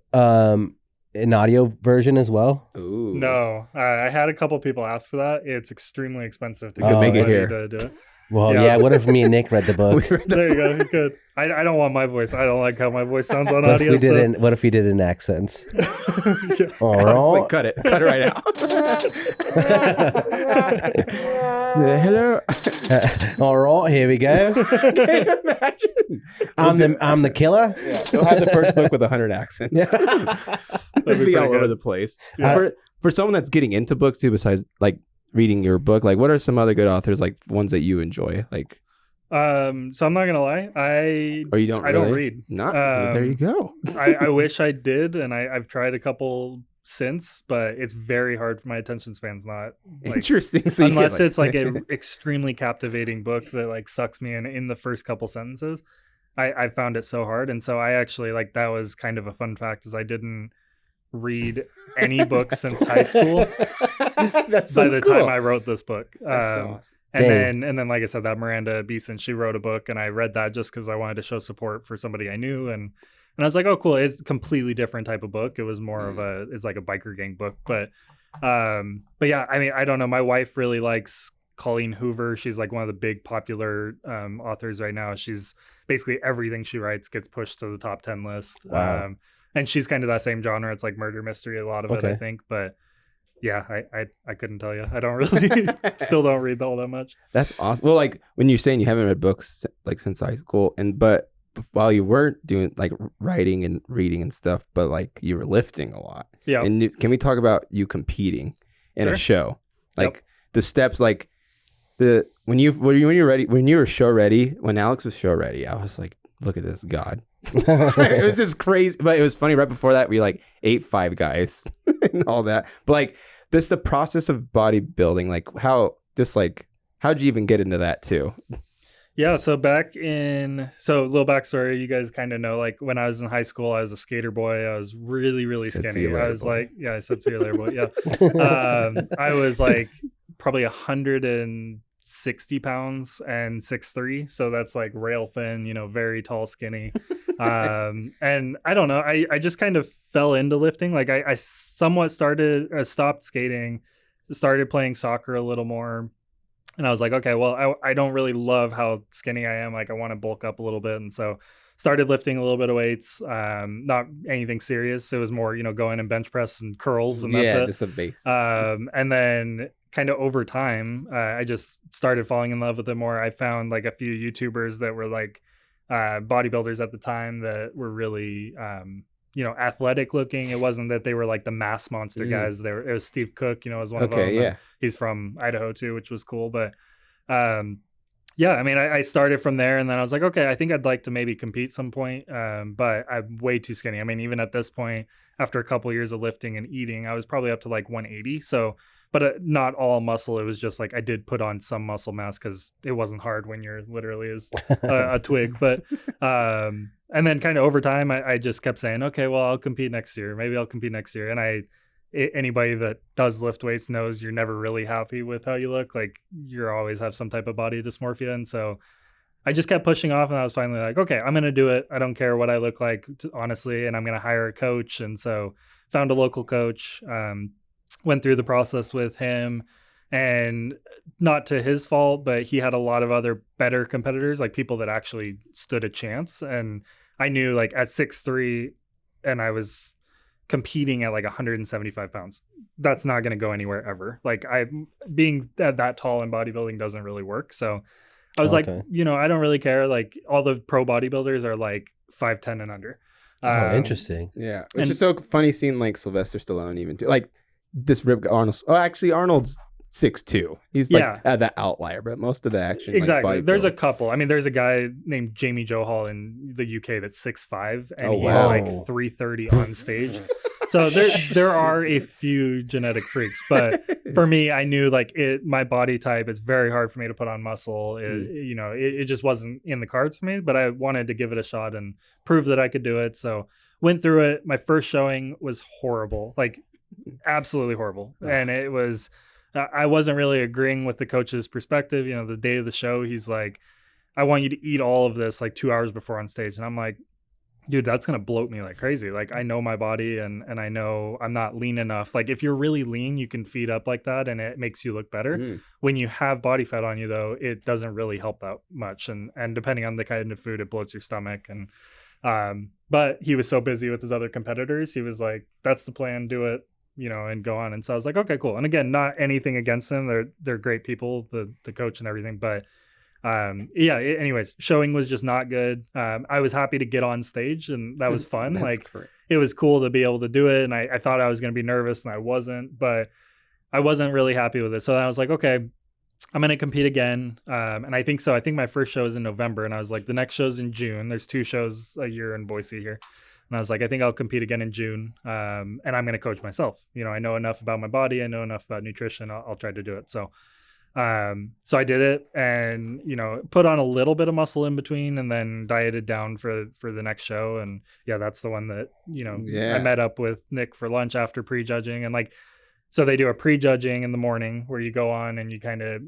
an audio version as well? Ooh. No, I had a couple people ask for that. It's extremely expensive to Oh, get make it somebody here. to do it. Well, Yeah. yeah. What if me and Nick read the book? There you go. You could. I don't want my voice. I don't like how my voice sounds on What audio. What if we did in accents? Yeah. All Honestly, right. cut it right out. Hello. All right, here we go. Can you imagine? I'm the killer. Yeah, they'll have the first book with 100 accents. It'll be all over the place. For someone that's getting into books too, besides like reading your book, like what are some other good authors, like ones that you enjoy, like? So I'm not gonna lie. Or you don't? I don't read. Not there. You go. I wish I did, and I've tried a couple since, but it's very hard for my attention span's not like, Interesting. So unless it's like an extremely captivating book that like sucks me in the first couple sentences. I found it so hard, and so I actually like that was kind of a fun fact is I didn't read any books since high school. That's so by the cool. time I wrote this book. That's so awesome. And then, like I said, that Miranda Beeson, she wrote a book, and I read that just because I wanted to show support for somebody I knew, and I was like, oh, cool. It's a completely different type of book. It was more of it's like a biker gang book, but yeah, I mean, I don't know. My wife really likes Colleen Hoover. She's like one of the big popular authors right now. She's basically everything she writes gets pushed to the top 10 list. Wow. And she's kind of that same genre. It's like murder mystery, a lot of it, I think, but. Yeah, I couldn't tell you. I don't really, still don't read all that much. That's awesome. Well, like when you're saying you haven't read books like since high school, but while you weren't doing like writing and reading and stuff, but like you were lifting a lot. Yeah. And can we talk about you competing in a show? Like the steps, like when you were show ready, when Alex was show ready, I was like, look at this, God. It was just crazy, but it was funny. Right before that, we like ate Five Guys and all that. But like the process of bodybuilding, like how'd you even get into that too? Yeah, so so little backstory, you guys kind of know, like when I was in high school, I was a skater boy. I was really, really skinny. I was like, yeah, I said see you later, boy. Yeah. I was like probably 160 pounds and 6'3". So that's like rail thin, very tall, skinny. And I don't know, I just kind of fell into lifting. Like I somewhat stopped skating, started playing soccer a little more. And I was like, okay, well, I don't really love how skinny I am. Like I want to bulk up a little bit. And so started lifting a little bit of weights, not anything serious. It was more, going and bench press and curls and that's it. Just the basics. And then kind of over time, I just started falling in love with it more. I found like a few YouTubers that were like bodybuilders at the time that were really, athletic looking. It wasn't that they were like the mass monster guys. It was Steve Cook, was one of them. Yeah. He's from Idaho too, which was cool. But yeah, I mean, I started from there, and then I was like, okay, I think I'd like to maybe compete some point, but I'm way too skinny. I mean, even at this point, after a couple of years of lifting and eating, I was probably up to like 180. So, but not all muscle. It was just like I did put on some muscle mass because it wasn't hard when you're literally as a twig. But and then kind of over time, I just kept saying, okay, well, I'll compete next year. Maybe I'll compete next year. And anybody that does lift weights knows you're never really happy with how you look. Like you always have some type of body dysmorphia. And so I just kept pushing off, and I was finally like, okay, I'm going to do it. I don't care what I look like, honestly. And I'm going to hire a coach. And so found a local coach, went through the process with him, and not to his fault, but he had a lot of other better competitors, like people that actually stood a chance. And I knew like at 6'3", and I was competing at like 175 pounds, that's not going to go anywhere ever. Like being that tall in bodybuilding doesn't really work. So I was like, I don't really care. Like all the pro bodybuilders are like 5'10" and under. Interesting. Yeah. Which is so funny seeing like Sylvester Stallone even too. Like this Rip Arnold. Oh, actually Arnold's 6'2". He's like that outlier, but most of the action. Exactly. Like, there's a couple. I mean, there's a guy named Jamie Johal in the UK that's 6'5", and he's like 330 on stage. So there are a few genetic freaks, but for me, I knew like my body type, it's very hard for me to put on muscle. It just wasn't in the cards for me, but I wanted to give it a shot and prove that I could do it. So went through it. My first showing was horrible, like absolutely horrible. And it was, I wasn't really agreeing with the coach's perspective. The day of the show, he's like, I want you to eat all of this like 2 hours before on stage. And I'm like, dude, that's going to bloat me like crazy. Like I know my body and I know I'm not lean enough. Like if you're really lean, you can feed up like that and it makes you look better. When you have body fat on you though, it doesn't really help that much. And depending on the kind of food, it bloats your stomach. And, but he was so busy with his other competitors. He was like, that's the plan, do it, and go on. And so I was like, okay, cool. And again, not anything against them. They're great people, the coach and everything, but anyways, showing was just not good. I was happy to get on stage and that was fun. Like great. It was cool to be able to do it. And I thought I was going to be nervous and I wasn't, but I wasn't really happy with it. So I was like, okay, I'm going to compete again. And I think my first show is in November and I was like, the next show's in June. There's 2 shows a year in Boise here. And I was like, I think I'll compete again in June. And I'm going to coach myself. I know enough about my body. I know enough about nutrition. I'll try to do it. So I did it and, put on a little bit of muscle in between and then dieted down for the next show. And that's the one that, I met up with Nick for lunch after prejudging and so they do a prejudging in the morning where you go on and you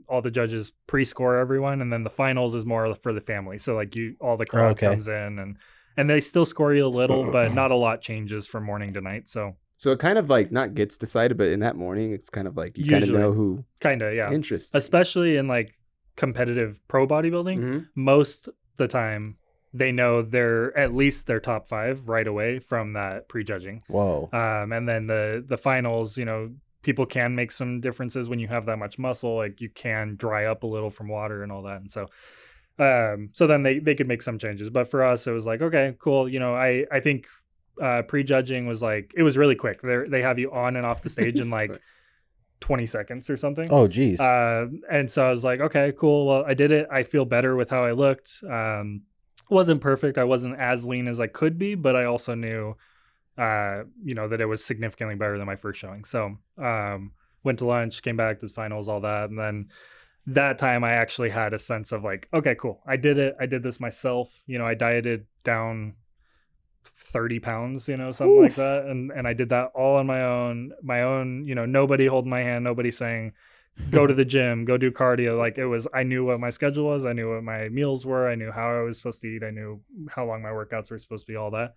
all the judges pre-score everyone. And then the finals is more for the family. So all the crowd comes in and they still score you a little, but not a lot changes from morning to night. So it kind of not gets decided, but in that morning, it's kind of you kind of know who. Kind of, yeah. Interesting. Especially in competitive pro bodybuilding, most the time they know they're at least their top 5 right away from that prejudging. Whoa. And then the finals, people can make some differences when you have that much muscle. You can dry up a little from water and all that. And so then they could make some changes. But for us, it was okay, cool. I think prejudging was it was really quick. They have you on and off the stage in 20 seconds or something. Oh geez. And so I was like, okay, cool. Well, I did it. I feel better with how I looked. Wasn't perfect. I wasn't as lean as I could be, but I also knew that it was significantly better than my first showing. So went to lunch, came back to the finals, all that. And then that time I actually had a sense of okay, cool. I did it. I did this myself. I dieted down 30 pounds, something like that. And I did that all on my own, nobody holding my hand, nobody saying, go to the gym, go do cardio. I knew what my schedule was. I knew what my meals were. I knew how I was supposed to eat. I knew how long my workouts were supposed to be, all that.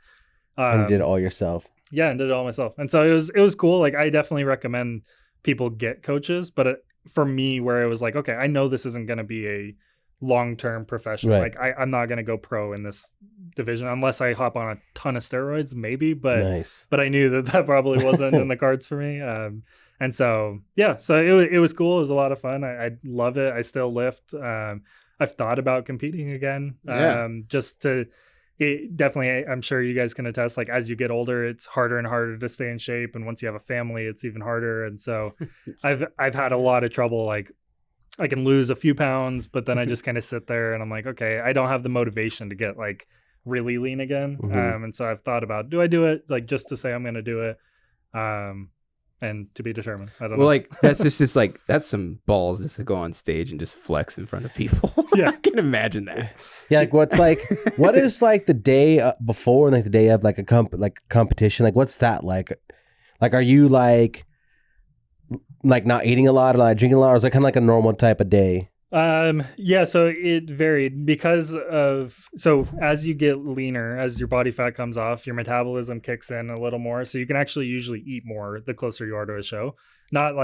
And you did it all yourself. Yeah. And did it all myself. And so it was cool. I definitely recommend people get coaches, but for me where it was okay, I know this isn't going to be a long-term profession. Right. I'm not going to go pro in this division unless I hop on a ton of steroids, maybe, but nice. But I knew that probably wasn't in the cards for me. And so it was cool. It was a lot of fun. I love it. I still lift. I've thought about competing again. It definitely, I'm sure you guys can attest, as you get older, it's harder and harder to stay in shape. And once you have a family, it's even harder. And so I've had a lot of trouble. I can lose a few pounds, but then I just kind of sit there and I'm okay, I don't have the motivation to get really lean again. And so I've thought about, do I do it just to say I'm going to do it? And to be determined. I don't know. Well, that's just that's some balls just to go on stage and just flex in front of people. Yeah. I can imagine that. Yeah. What is the day before and the day of a competition? What's that like? Are you not eating a lot or drinking a lot, or is it kind of a normal type of day? So it varied because as you get leaner, as your body fat comes off, your metabolism kicks in a little more. So you can actually usually eat more the closer you are to a show, not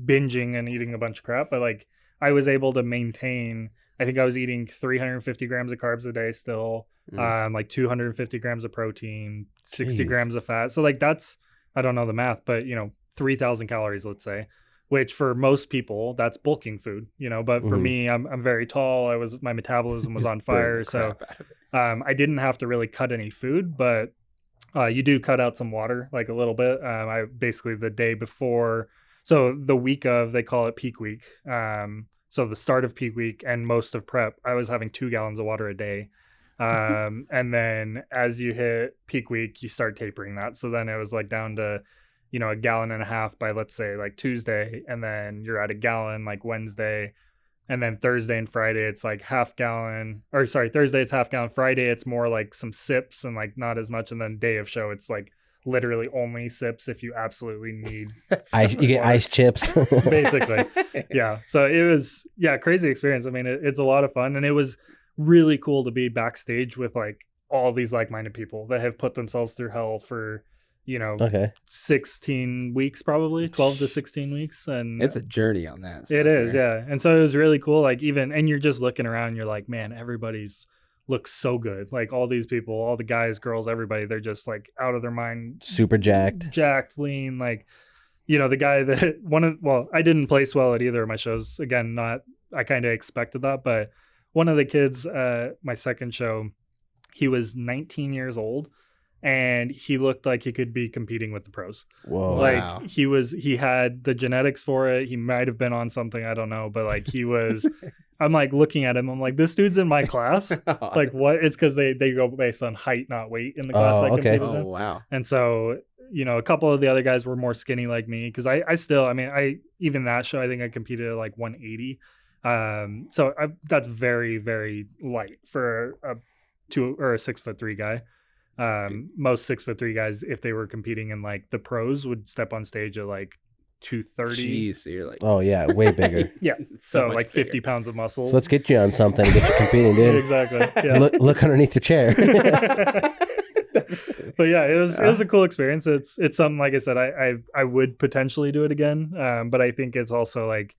binging and eating a bunch of crap, but I was able to maintain, I think I was eating 350 grams of carbs a day still, 250 grams of protein, 60 grams of fat. So that's, I don't know the math, but 3,000 calories, let's say. Which for most people, that's bulking food, but for me, I'm very tall. My metabolism was on fire. So I didn't have to really cut any food, but you do cut out some water, a little bit. I basically the day before, so the week of, they call it peak week. So the start of peak week and most of prep, I was having 2 gallons of water a day. And then as you hit peak week, you start tapering that. So then it was down to, a gallon and a half by, let's say, Tuesday, and then you're at a gallon Wednesday, and then Thursday and Friday it's half gallon, or sorry, Thursday it's half gallon, Friday it's more some sips and not as much, and then day of show it's literally only sips if you absolutely need you get ice chips basically. Yeah, so it was crazy experience. I mean, it's a lot of fun, and it was really cool to be backstage with all these like-minded people that have put themselves through hell for, 16 weeks, probably 12 to 16 weeks. And it's a journey on that. It is. Yeah. And so it was really cool. Like and you're just looking around, you're like, man, everybody's looks so good. Like all these people, all the guys, girls, everybody, they're just like out of their mind. Super jacked, lean. Like, the guy that I didn't place well at either of my shows. Again, I kind of expected that, but one of the kids, my second show, he was 19 years old. And he looked like he could be competing with the pros. Whoa! Like he had the genetics for it. He might have been on something, I don't know, but like he was. I'm like looking at him. I'm like, this dude's in my class. Like what? It's because they go based on height, not weight, in the class I competed in. Oh wow! And so a couple of the other guys were more skinny like me because I still, even that show I think I competed at like 180. So that's very, very light for a 6'3" guy. Most 6'3" guys, if they were competing in like the pros, would step on stage at like 230. Jeez, so you're like, oh yeah, way bigger. Yeah, so like bigger. 50 pounds of muscle. So let's get you on something to get you competing, dude. Exactly. Yeah. Look underneath your chair. But yeah, it was a cool experience. It's something, like I said, I would potentially do it again. But I think it's also like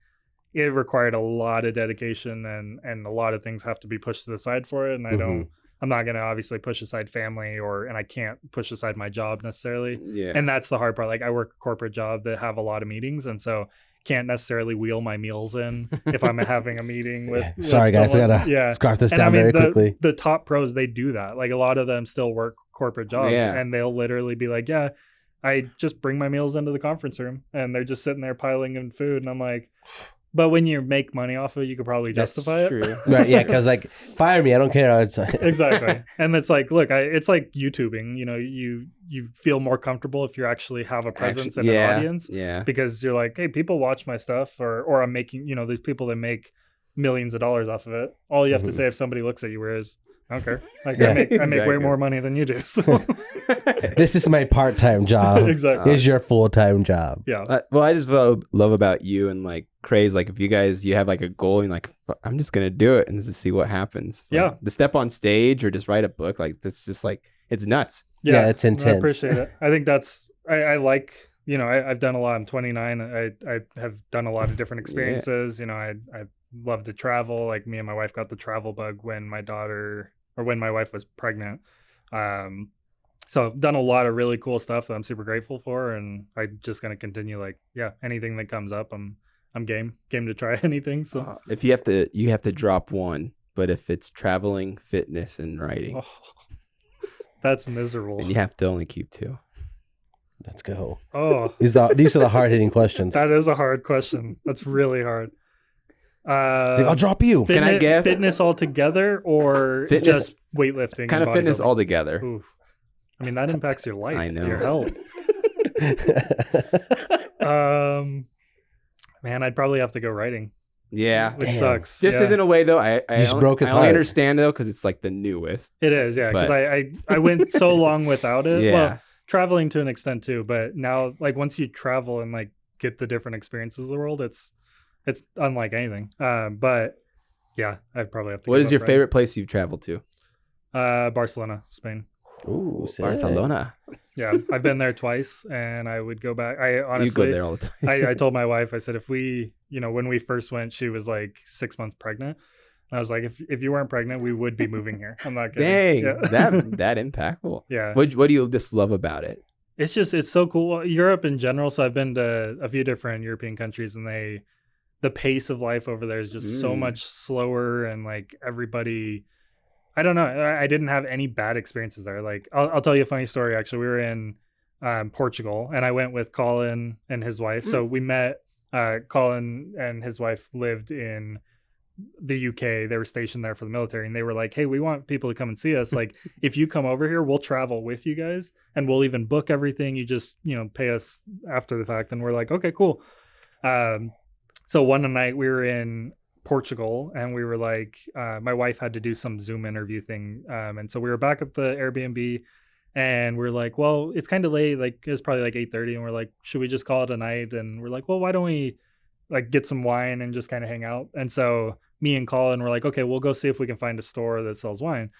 it required a lot of dedication and a lot of things have to be pushed to the side for it. And I'm not going to obviously push aside family and I can't push aside my job necessarily. Yeah. And that's the hard part. Like I work a corporate job that have a lot of meetings. And so can't necessarily wheel my meals in if I'm having a meeting with Sorry guys, someone. I gotta scarf this down very quickly. The top pros, they do that. Like a lot of them still work corporate jobs and they'll literally be like, yeah, I just bring my meals into the conference room and they're just sitting there piling in food. And I'm like, but when you make money off of it, you could probably justify it. True. Right, yeah, because like, fire me, I don't care. Exactly. And it's like, look, it's like YouTubing. You feel more comfortable if you actually have a presence and an audience. Yeah. Because you're like, hey, people watch my stuff, or I'm making, there's people that make millions of dollars off of it. All you have to say if somebody looks at you is, I don't care. Like I make way more money than you do. So. This is my part-time job. Exactly. Is your full-time job. Yeah. Well, I just love about you and like Craze. Like if you have like a goal and like, I'm just going to do it and just see what happens. Like, yeah. The step on stage or just write a book. Like that's just like, it's nuts. Yeah, it's intense. I appreciate it. I think that's, I like, I've done a lot. I'm 29. I have done a lot of different experiences. I love to travel. Like me and my wife got the travel bug when my wife was pregnant. So I've done a lot of really cool stuff that I'm super grateful for, and I'm just gonna continue. Like, anything that comes up, I'm game to try anything. So if you have to drop one, but if it's traveling, fitness, and writing, that's miserable. And you have to only keep two. Let's go. Oh, these are the hard-hitting questions. That is a hard question. That's really hard. I'll drop you. Can I guess? Fitness altogether or just weightlifting? Kind of fitness altogether. Oof. I mean, that impacts your life. I know. Your health. Man, I'd probably have to go writing. Yeah. Which sucks. Just isn't a way though. I just broke his heart. I understand though because it's like the newest. It is, yeah. Because I went so long without it. Yeah. Well, traveling to an extent too, but now like once you travel and like get the different experiences of the world, it's unlike anything. But yeah, I'd probably have to. What is your favorite place you've traveled to? Barcelona, Spain. Ooh, Barcelona. Yeah, I've been there twice, and I would go back. I honestly, you go there all the time. I told my wife, I said, if we, when we first went, she was like 6 months pregnant. And I was like, if you weren't pregnant, we would be moving here. I'm not kidding. Dang, yeah. that impactful. Yeah. What do you just love about it? It's so cool. Europe in general. So I've been to a few different European countries, and the pace of life over there is just so much slower, and like everybody. I don't know. I didn't have any bad experiences there. Like I'll tell you a funny story. Actually, we were in Portugal, and I went with Colin and his wife. So we met. Colin and his wife lived in the UK. They were stationed there for the military, and they were like, "Hey, we want people to come and see us. Like, if you come over here, we'll travel with you guys, and we'll even book everything. You just pay us after the fact." And we're like, "Okay, cool." So one night we were in Portugal, and we were like, my wife had to do some Zoom interview thing, and so we were back at the Airbnb, and we're like, well, it's kind of late, like it was probably like 8:30, and we're like, should we just call it a night? And we're like, well, why don't we like get some wine and just kind of hang out? And so me and Colin were like, okay, we'll go see if we can find a store that sells wine.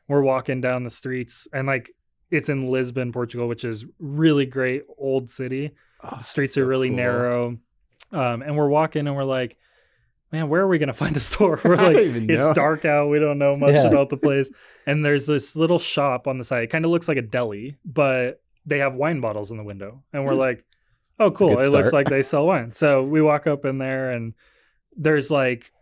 We're walking down the streets, and like it's in Lisbon, Portugal, which is really great old city. The streets are really narrow. And we're walking and we're like, man, where are we going to find a store? We're like, it's dark out. We don't know much about the place. And there's this little shop on the side. It kind of looks like a deli, but they have wine bottles in the window. And we're like, oh, cool. It looks like they sell wine. So we walk up in there and there's like,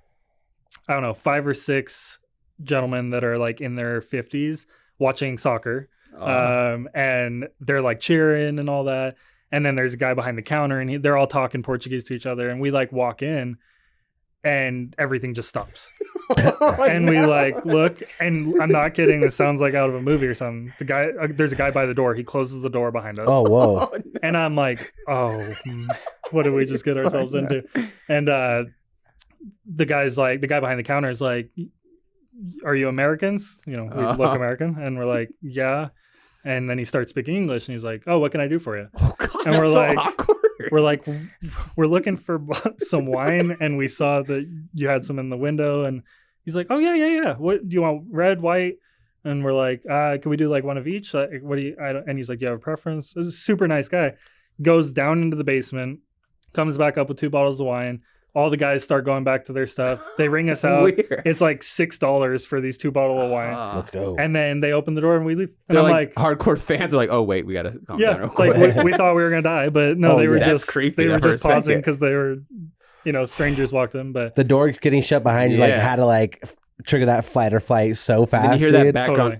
I don't know, 5 or 6 gentlemen that are like in their 50s watching soccer. And they're like cheering and all that. And then there's a guy behind the counter and they're all talking Portuguese to each other. And we like walk in and everything just stops. And we like look, and I'm not kidding. This sounds like out of a movie or something. The guy, there's a guy by the door. He closes the door behind us. Oh, whoa. And I'm like, oh, what did we just get ourselves into? And the guy behind the counter is like, are you Americans? You know, we look American. And we're like, yeah. And then he starts speaking English and he's like, oh, what can I do for you? Oh, God, and we're like, so awkward. we're looking for some wine and we saw that you had some in the window. And he's like, oh, yeah. What do you want? Red, white? And we're like, can we do like one of each? What do you, and he's like, you have a preference? This is a super nice guy. Goes down into the basement, comes back up with 2 bottles of wine. All the guys start going back to their stuff. They ring us out. Weird. It's like $6 for these 2 bottles of wine. Let's go. And then they open the door and we leave. And So I'm like hardcore fans are like, oh wait, we gotta calm down real quick. like we thought we were gonna die, but no, they were that's just creepy. they were That for a just pausing second. because they were, strangers walked in. But The door getting shut behind you, like, Yeah. had to, like, trigger that flight or flight so fast, And you hear dude. that background.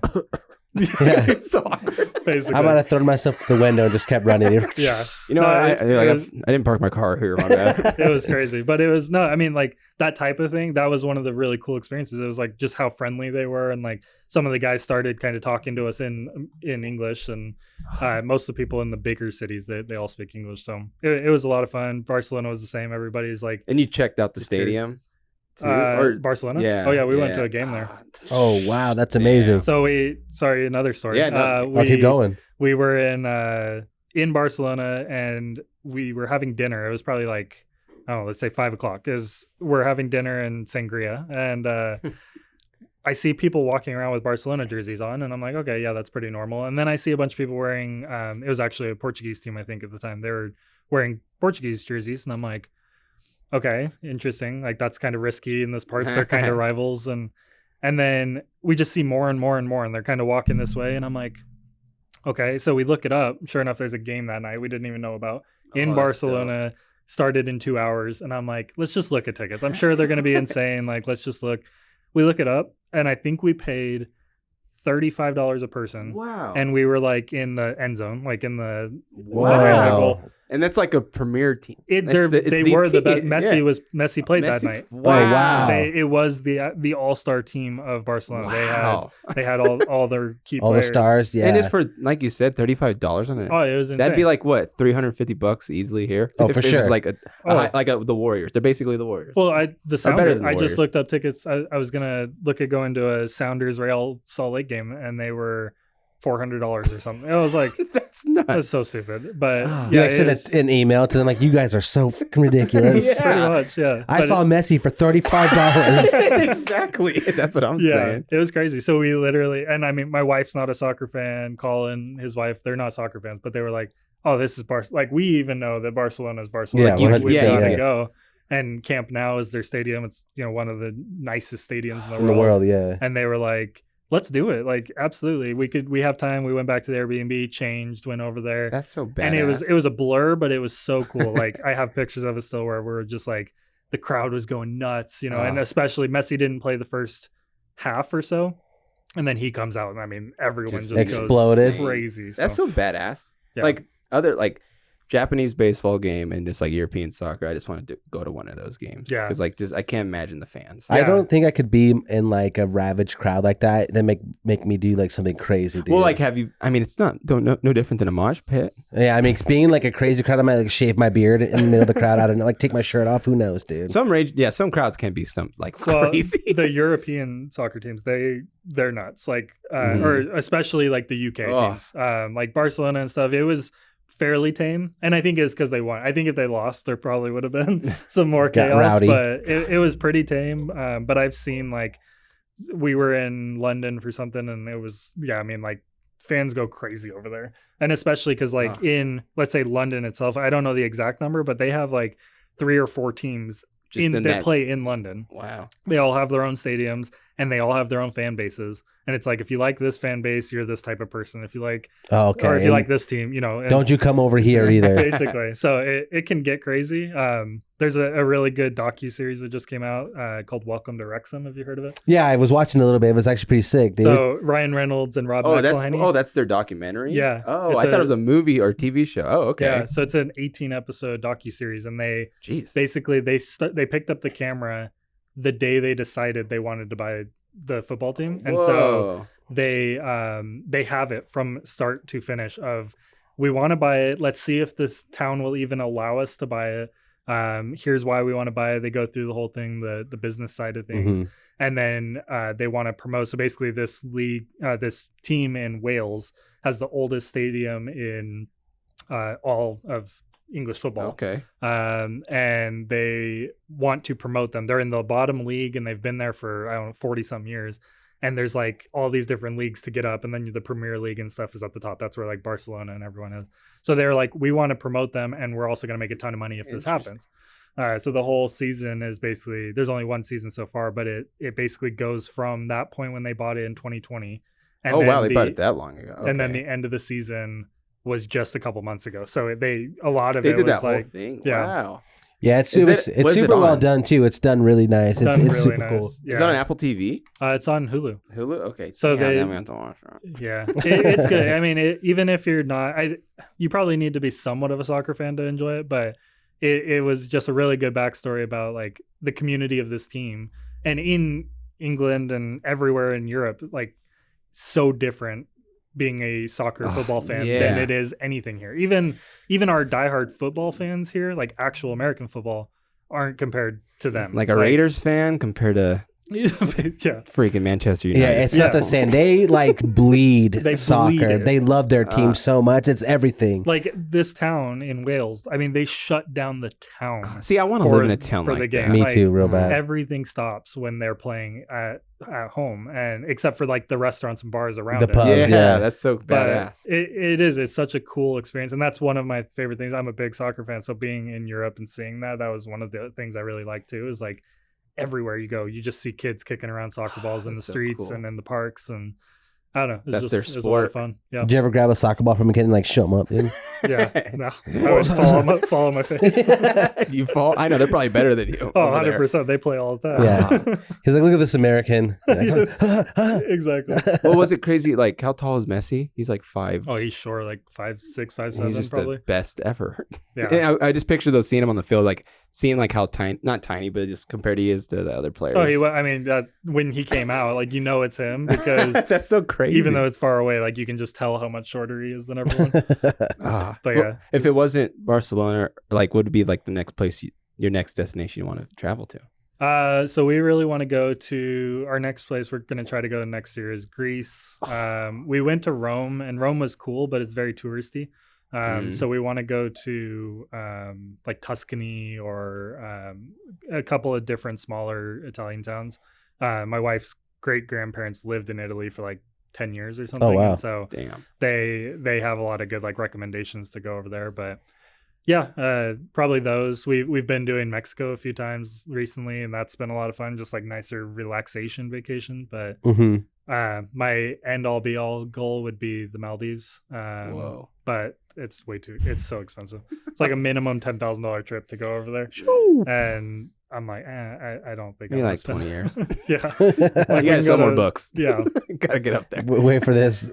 Yeah. It's so awkward. basically, I might have thrown myself through the window and just kept running. yeah, You know, No, I it didn't park my car here. My bad. it was crazy, but it was like that type of thing. That was one of the really cool experiences. It was like just how friendly they were, and like some of the guys started kind of talking to us in English, and most of the people in the bigger cities they all speak English, so it was a lot of fun. Barcelona was the same. Everybody's like, And you checked out the stadium, too? Or Barcelona. yeah, Oh yeah, we went yeah. to a game there. Oh, wow. That's amazing. So another story. Yeah, no, Oh, keep going. We were in Barcelona and we were having dinner. It was probably like, let's say 5:00 because we're having dinner and sangria. And I see people walking around with Barcelona jerseys on and I'm like, okay, yeah, that's pretty normal. And then I see a bunch of people wearing, it was actually a Portuguese team, I think at the time. They were wearing Portuguese jerseys. And I'm like, okay, interesting. Like that's kind of risky in this parts. They're kind of rivals. And then we just see more and more and more. And they're kind of walking this way. And I'm like, okay, so we look it up. Sure enough, there's a game that night we didn't even know about in Barcelona. Started in 2 hours, and I'm like, let's just look at tickets. I'm sure they're going to be insane. Like, let's just look. We look it up, and I think we paid $35 a person. Wow. And we were like in the end zone, like in the Wow. And that's like a premier team. They It's were the best. team. Messi played that night. Wow. It was the all-star team of Barcelona. Wow. They had all their key All players. the stars, yeah. And it's for, like you said, $35 on it. Oh, it was insane. That'd be like what, $350 easily here? Oh, If for it was sure. like the Warriors. They're basically the Warriors. Well, better Sounders. than the I just Warriors. looked up tickets. I was gonna look at going to a Sounders Real Salt Lake game, and they were $400 or something. It was like That's nuts. that's so stupid. But You yeah, like sent it's an email to them like, you guys are so fucking ridiculous. Yeah. pretty much. Yeah, I But saw Messi for $35. Exactly. That's what I'm Yeah, saying. it was crazy. So we literally, and I mean, my wife's not a soccer fan. Colin, his wife, they're not soccer fans, but they were like, "Oh, this is Like we even know that Barcelona is Barcelona. Yeah, Like, we 100%, gotta yeah. go." And Camp Nou is their stadium. It's one of the nicest stadiums in the In the world, yeah. And they were like, let's do it. Like, absolutely. We have time. We went back to the Airbnb, changed, went over there. That's so bad. And it was a blur, but it was so cool. Like I have pictures of it still where we're just like the crowd was going nuts, and especially Messi didn't play the first half or so. And then he comes out and I mean everyone just exploded. goes crazy. That's so badass. Yeah. Like other Japanese baseball game and just like European soccer. I just wanted to go to one of those games. Yeah. Because I can't imagine the fans. I Yeah. don't think I could be in like a ravaged crowd like that. Then make me do like something crazy, dude. Well, like have you? I mean, it's no different than a mosh pit. Yeah, I mean, being like a crazy crowd, I might like shave my beard in the middle of the crowd. I don't know, like take my shirt off. Who knows, dude? Some crowds can be some Well, crazy. the European soccer teams, they're nuts. Like or especially like the UK teams. Like Barcelona and stuff. It was fairly tame, and I think it's because they won. I think if they lost, there probably would have been some more Got chaos. rowdy. But it was pretty tame. But I've seen like we were in London for something, and it was I mean, like fans go crazy over there, and especially because like in let's say London itself, I don't know the exact number, but they have like 3 or 4 teams that play in London. Wow. They all have their own stadiums and they all have their own fan bases. And it's like, if you like this fan base, you're this type of person. If you like, or if you like this team, you know, don't you come over here either. Basically. So it can get crazy. There's a really good docu-series that just came out called Welcome to Wrexham. Have you heard of it? Yeah, I was watching a little bit. It was actually pretty sick, dude. So Ryan Reynolds and Rob McElhenney. That's their documentary? Yeah. Oh, I thought it was a movie or TV show. Oh, okay. Yeah, so it's an 18-episode docu-series, and they basically they picked up the camera the day they decided they wanted to buy the football team, and so they have it from start to finish of, we want to buy it, let's see if this town will even allow us to buy it, here's why we want to buy it. They go through the whole thing, the business side of things, and then they want to promote. So basically this league, this team in Wales has the oldest stadium in all of English football. Okay. And they want to promote them. They're in the bottom league and they've been there for, I don't know, 40 some years. And there's like all these different leagues to get up. And then the Premier League and stuff is at the top. That's where like Barcelona and everyone is. So they're like, we want to promote them and we're also going to make a ton of money if this happens. All right. So the whole season is basically, there's only one season so far, but it basically goes from that point when they bought it in 2020. And they bought it that long ago. Okay. And then the end of the season was just a couple months ago. So they did that whole thing. Yeah. Wow. Yeah, it's super well done too. It's done really nice. It's really super nice. cool. Is Yeah. it on Apple TV? It's on Hulu. Hulu? Okay. So then we have to watch it. Yeah, it's good. I mean, even if you're not, you probably need to be somewhat of a soccer fan to enjoy it, but it was just a really good backstory about like the community of this team. And in England and everywhere in Europe, like so different being a soccer football fan than it is anything here. Even our diehard football fans here, like actual American football, aren't compared to them. Like a Raiders fan compared to freaking Manchester United. Yeah, it's not the same. They like bleed soccer. Bleed they love their team so much. It's everything. Like this town in Wales, I mean, they shut down the town. See, I want to live in a town like the game. that. Me too, real bad. Everything stops when they're playing at home, and except for like the restaurants and bars around the pubs. Yeah, that's so badass. It's such a cool experience, and that's one of my favorite things. I'm a big soccer fan, so being in Europe and seeing that was one of the things I really like too. Is like everywhere you go, you just see kids kicking around soccer balls in the streets and in the parks, and I don't know. That's their sport. It was a lot of fun. Yeah. Did you ever grab a soccer ball from a kid and like show them up, dude? Yeah. No. I would fall on my face. You fall? I know, they're probably better than you. Oh, 100%. They play all the time. Yeah. He's like, look at this American. Like, Exactly. What was it crazy? Like, how tall is Messi? He's like 5. Oh, he's short, like 5'6", 5'7", He's just probably. the best ever. Yeah. And I just picture those seeing him on the field, like seeing like how tiny, not tiny, but just compared he is to the other players. Oh, I mean, when he came out, like, you know it's him because that's so crazy. Even though it's far away, like you can just tell how much shorter he is than everyone. But if it wasn't Barcelona, like, would it be like the next place, your next destination you want to travel to? So we really want to go to our next place. We're going to try to go next year is Greece. We went to Rome, and Rome was cool, but it's very touristy. So we want to go to like Tuscany or a couple of different smaller Italian towns. My wife's great grandparents lived in Italy for like 10 years or something. Oh, wow. And so they have a lot of good like recommendations to go over there. But yeah, probably those. We've been doing Mexico a few times recently, and that's been a lot of fun. Just like nicer relaxation vacation. But my end all be all goal would be the Maldives. Whoa. But it's so expensive. It's like a minimum $10,000 trip to go over there. And I'm like, I don't think maybe like 20 years. Yeah. Like, you gotta sell more books. Yeah. Gotta get up there. Wait for this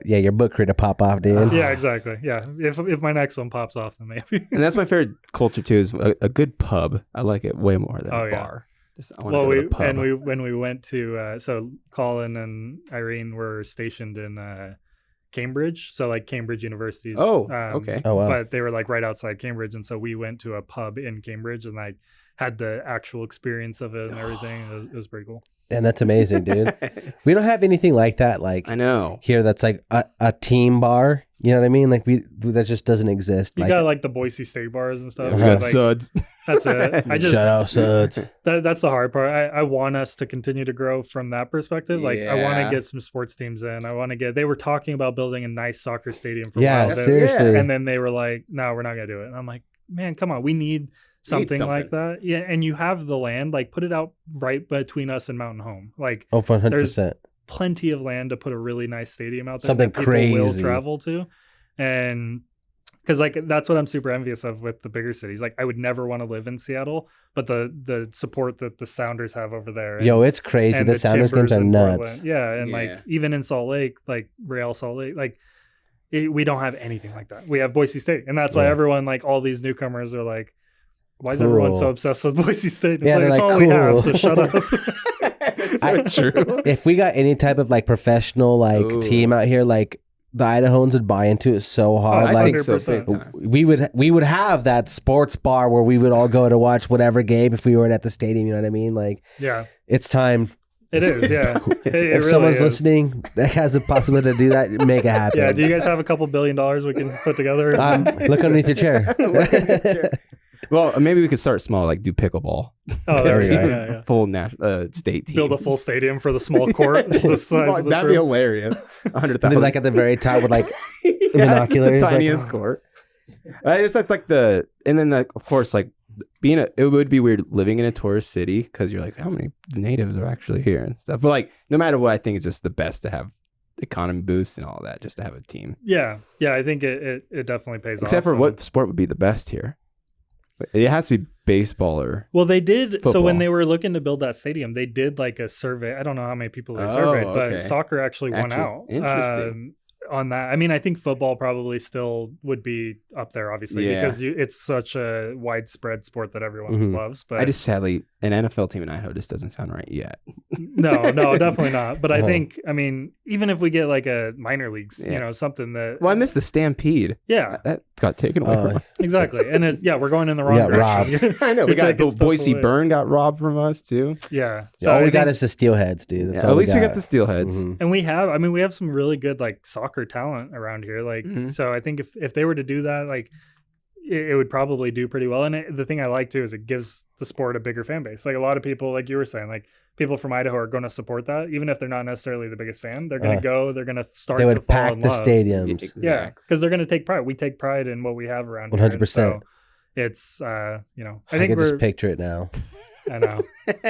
your book career to pop off, dude. Yeah, exactly. Yeah. If my next one pops off, then maybe. And that's my favorite culture too, is a good pub. I like it way more than a bar. When we went to so Colin and Irene were stationed in Cambridge, so like Cambridge University's. Okay. Oh, wow. But they were like right outside Cambridge, and so we went to a pub in Cambridge, and like had the actual experience of it and everything. It was pretty cool. And that's amazing, dude. We don't have anything like that, like I know here. That's like a team bar. You know what I mean? Like that just doesn't exist. You like, got like the Boise State bars and stuff. we got Like, suds. that's it. I just shout out suds. that's the hard part. I want us to continue to grow from that perspective. Like I want Yeah. to get some sports teams in. I want to get. They were talking about building a nice soccer stadium for a Yeah, while. seriously. And then they were like, "No, we're not gonna do it." And I'm like, "Man, come on, we need something like that." Yeah, and you have the land. Like put it out right between us and Mountain Home. Like Oh, 100%. plenty of land to put a really nice stadium out there. Something that people will crazy. travel to, and because like that's what I'm super envious of with the bigger cities. Like I would never want to live in Seattle, but the support that the Sounders have over there. Yo, it's crazy. and The Sounders games Timbers are in nuts. Portland. Yeah, and Yeah. like even in Salt Lake, like Real Salt Lake, like we don't have anything like that. We have Boise State, and that's why Yeah. everyone, like all these newcomers, are like, "Why is everyone so Cool. obsessed with Boise State?" It's Yeah, like, they're it's like, all we have, so cool. shut up. That's so true. If we got any type of like professional like Ooh. team out here, like the Idahoans would buy into it so hard. I I like think so. 100%. Big time. we would have that sports bar where we would all go to watch whatever game if we weren't at the stadium. You know what I mean? Like Yeah, it's time. it is. Yeah, it If really someone's is. listening that has the possibility to do that, make it happen. Yeah, do you guys have a couple $1 billion we can put together? Look underneath your chair. Well, maybe we could start small, like do pickleball. Oh, there we go. Team. Yeah, yeah. Full state team. Build a full stadium for the small court. The size of this That'd be room. hilarious. And 100,000. then, like at the very top with like Yeah, it's binoculars, the like- tiniest court. I guess that's like and then like of course like it would be weird living in a tourist city because you're like, how many natives are actually here and stuff. But like no matter what, I think it's just the best to have economy boost and all that, just to have a team. Yeah, I think it definitely pays off. Except for and- what sport would be the best here? It has to be baseball or Well, they did. So Football. when they were looking to build that stadium, they did like a survey. I don't know how many people they Oh, surveyed, okay. but soccer actually won out. Interesting. On that. I mean, I think football probably still would be up there, obviously, Yeah. because it's such a widespread sport that everyone Mhm. loves. But I just sadly an NFL team in Idaho just doesn't sound right yet. no, definitely not. But I Uh-huh. think, I mean, even if we get like a minor leagues, Yeah. something that, Well, I missed the Stampede. yeah, That got taken away from us. exactly. And we're going in the wrong got direction. I know. We You're got taking stuff Boise away. Burn got robbed from us too. Yeah. all we I got think- is the steelheads, dude. That's Yeah, all at least we got got the Steelheads. Mhm. And we have some really good like soccer talent around here. Like, Mhm. so I think if they were to do that, like it would probably do pretty well. And the thing I like too is it gives the sport a bigger fan base. Like a lot of people, like you were saying, like people from Idaho are going to support that, even if they're not necessarily the biggest fan. They're going to go. They're going to start. They to would fall pack in the love. stadiums. Yeah, because they're going to take pride. We take pride in what we have around. 100%. Here. And so it's I I think can we're. just picture it now. I know.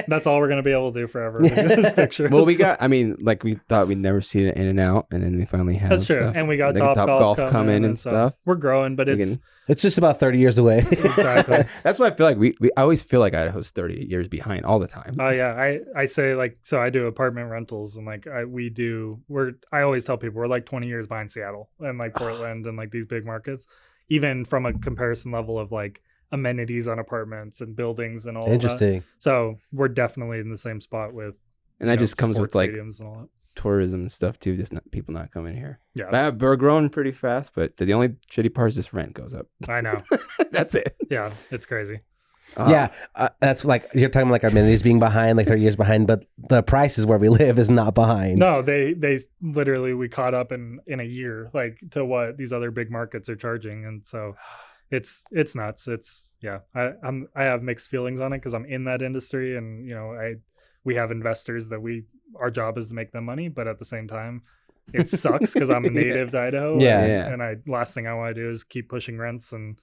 That's all we're going to be able to do forever. This picture. Well, we got. I mean, like we thought we'd never see it in and out, and then we finally have. That's true. Stuff. And we got They top golf coming and so stuff. We're growing, but We it's can- It's just about 30 years away. exactly. That's why I feel like we I always feel like Idaho's 30 years behind all the time. Oh yeah, I say like, so I do apartment rentals and like I always tell people we're like 20 years behind Seattle and like Portland and like these big markets, even from a comparison level of like amenities on apartments and buildings and all of that. Interesting. So we're definitely in the same spot with And that just comes with sports like stadiums and all that. tourism and stuff too. Just people not coming here. Yeah, We're growing pretty fast, but the only shitty part is just rent goes up. I know. That's it. Yeah, it's crazy. Yeah, that's like you're talking like our amenities being behind, like 30 years behind, but the prices where we live is not behind. No, they literally we caught up in a year like to what these other big markets are charging, and so it's nuts. It's I have mixed feelings on it because I'm in that industry, and we have investors that our job is to make them money, but at the same time it sucks because I'm a native to Idaho. Yeah. and last thing I want to do is keep pushing rents and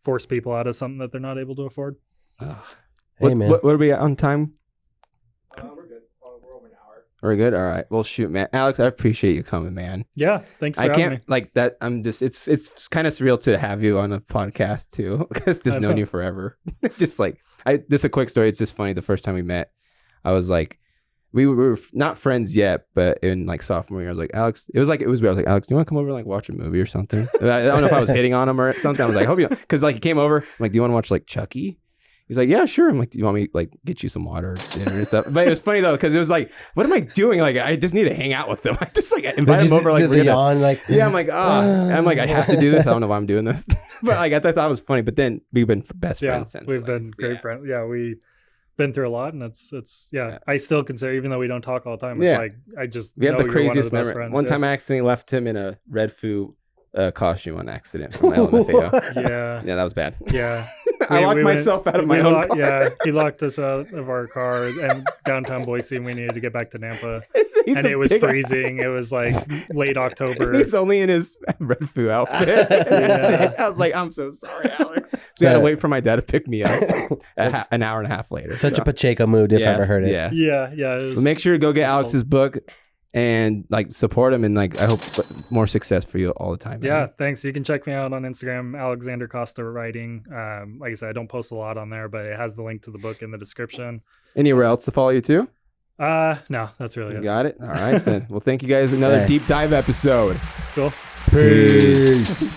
force people out of something that they're not able to afford. Hey, man. What are we at on time? We're good. We're over an hour. We're good. All right. Well, shoot, man. Alex, I appreciate you coming, man. Yeah, thanks for I having can't me. like that. I'm just. It's kind of surreal to have you on a podcast too, because just I known know. you forever. Just like just a quick story. It's just funny. The first time we met, I was like, we were not friends yet, but in like sophomore year, I was like, Alex. It was weird. I was like, Alex, do you want to come over and like watch a movie or something? I don't know if I was hitting on him or something. I was like, hope you, because like he came over. I'm like, do you want to watch like Chucky? He's like, yeah, sure. I'm like, do you want me like get you some water, dinner and stuff? But it was funny though because it was like, what am I doing? Like, I just need to hang out with them. I just like invite them over. Like, we're gonna, yeah. I'm like, I'm like, I have to do this. I don't know why I'm doing this, but like I thought it was funny. But then we've been best friends since. We've been great friends. Yeah, we. Been through a lot, and it's I still consider, even though we don't talk all the time, it's like I just we have the craziest memory. Friends, one time I accidentally left him in a Red Foo costume on accident from my LMFAO. Yeah, that was bad. Yeah, I locked myself out of my own car. Yeah, he locked us out of our car and downtown Boise, and we needed to get back to Nampa. And it was freezing. It was like late October. And he's only in his Red Foo outfit. I was like, I'm so sorry, Alex. So I had to wait for my dad to pick me up an hour and a half later. Such a Pacheco mood if I ever heard it. Yeah. Make sure to go get Alex's book and like support him, and like I hope more success for you all the time. Man. Yeah, thanks. You can check me out on Instagram, Alexander Costa Writing. Like I said, I don't post a lot on there, but it has the link to the book in the description. Anywhere else to follow you too? No, that's really it. Got it. All right then. Well, thank you guys. Another deep dive episode. Cool. Peace.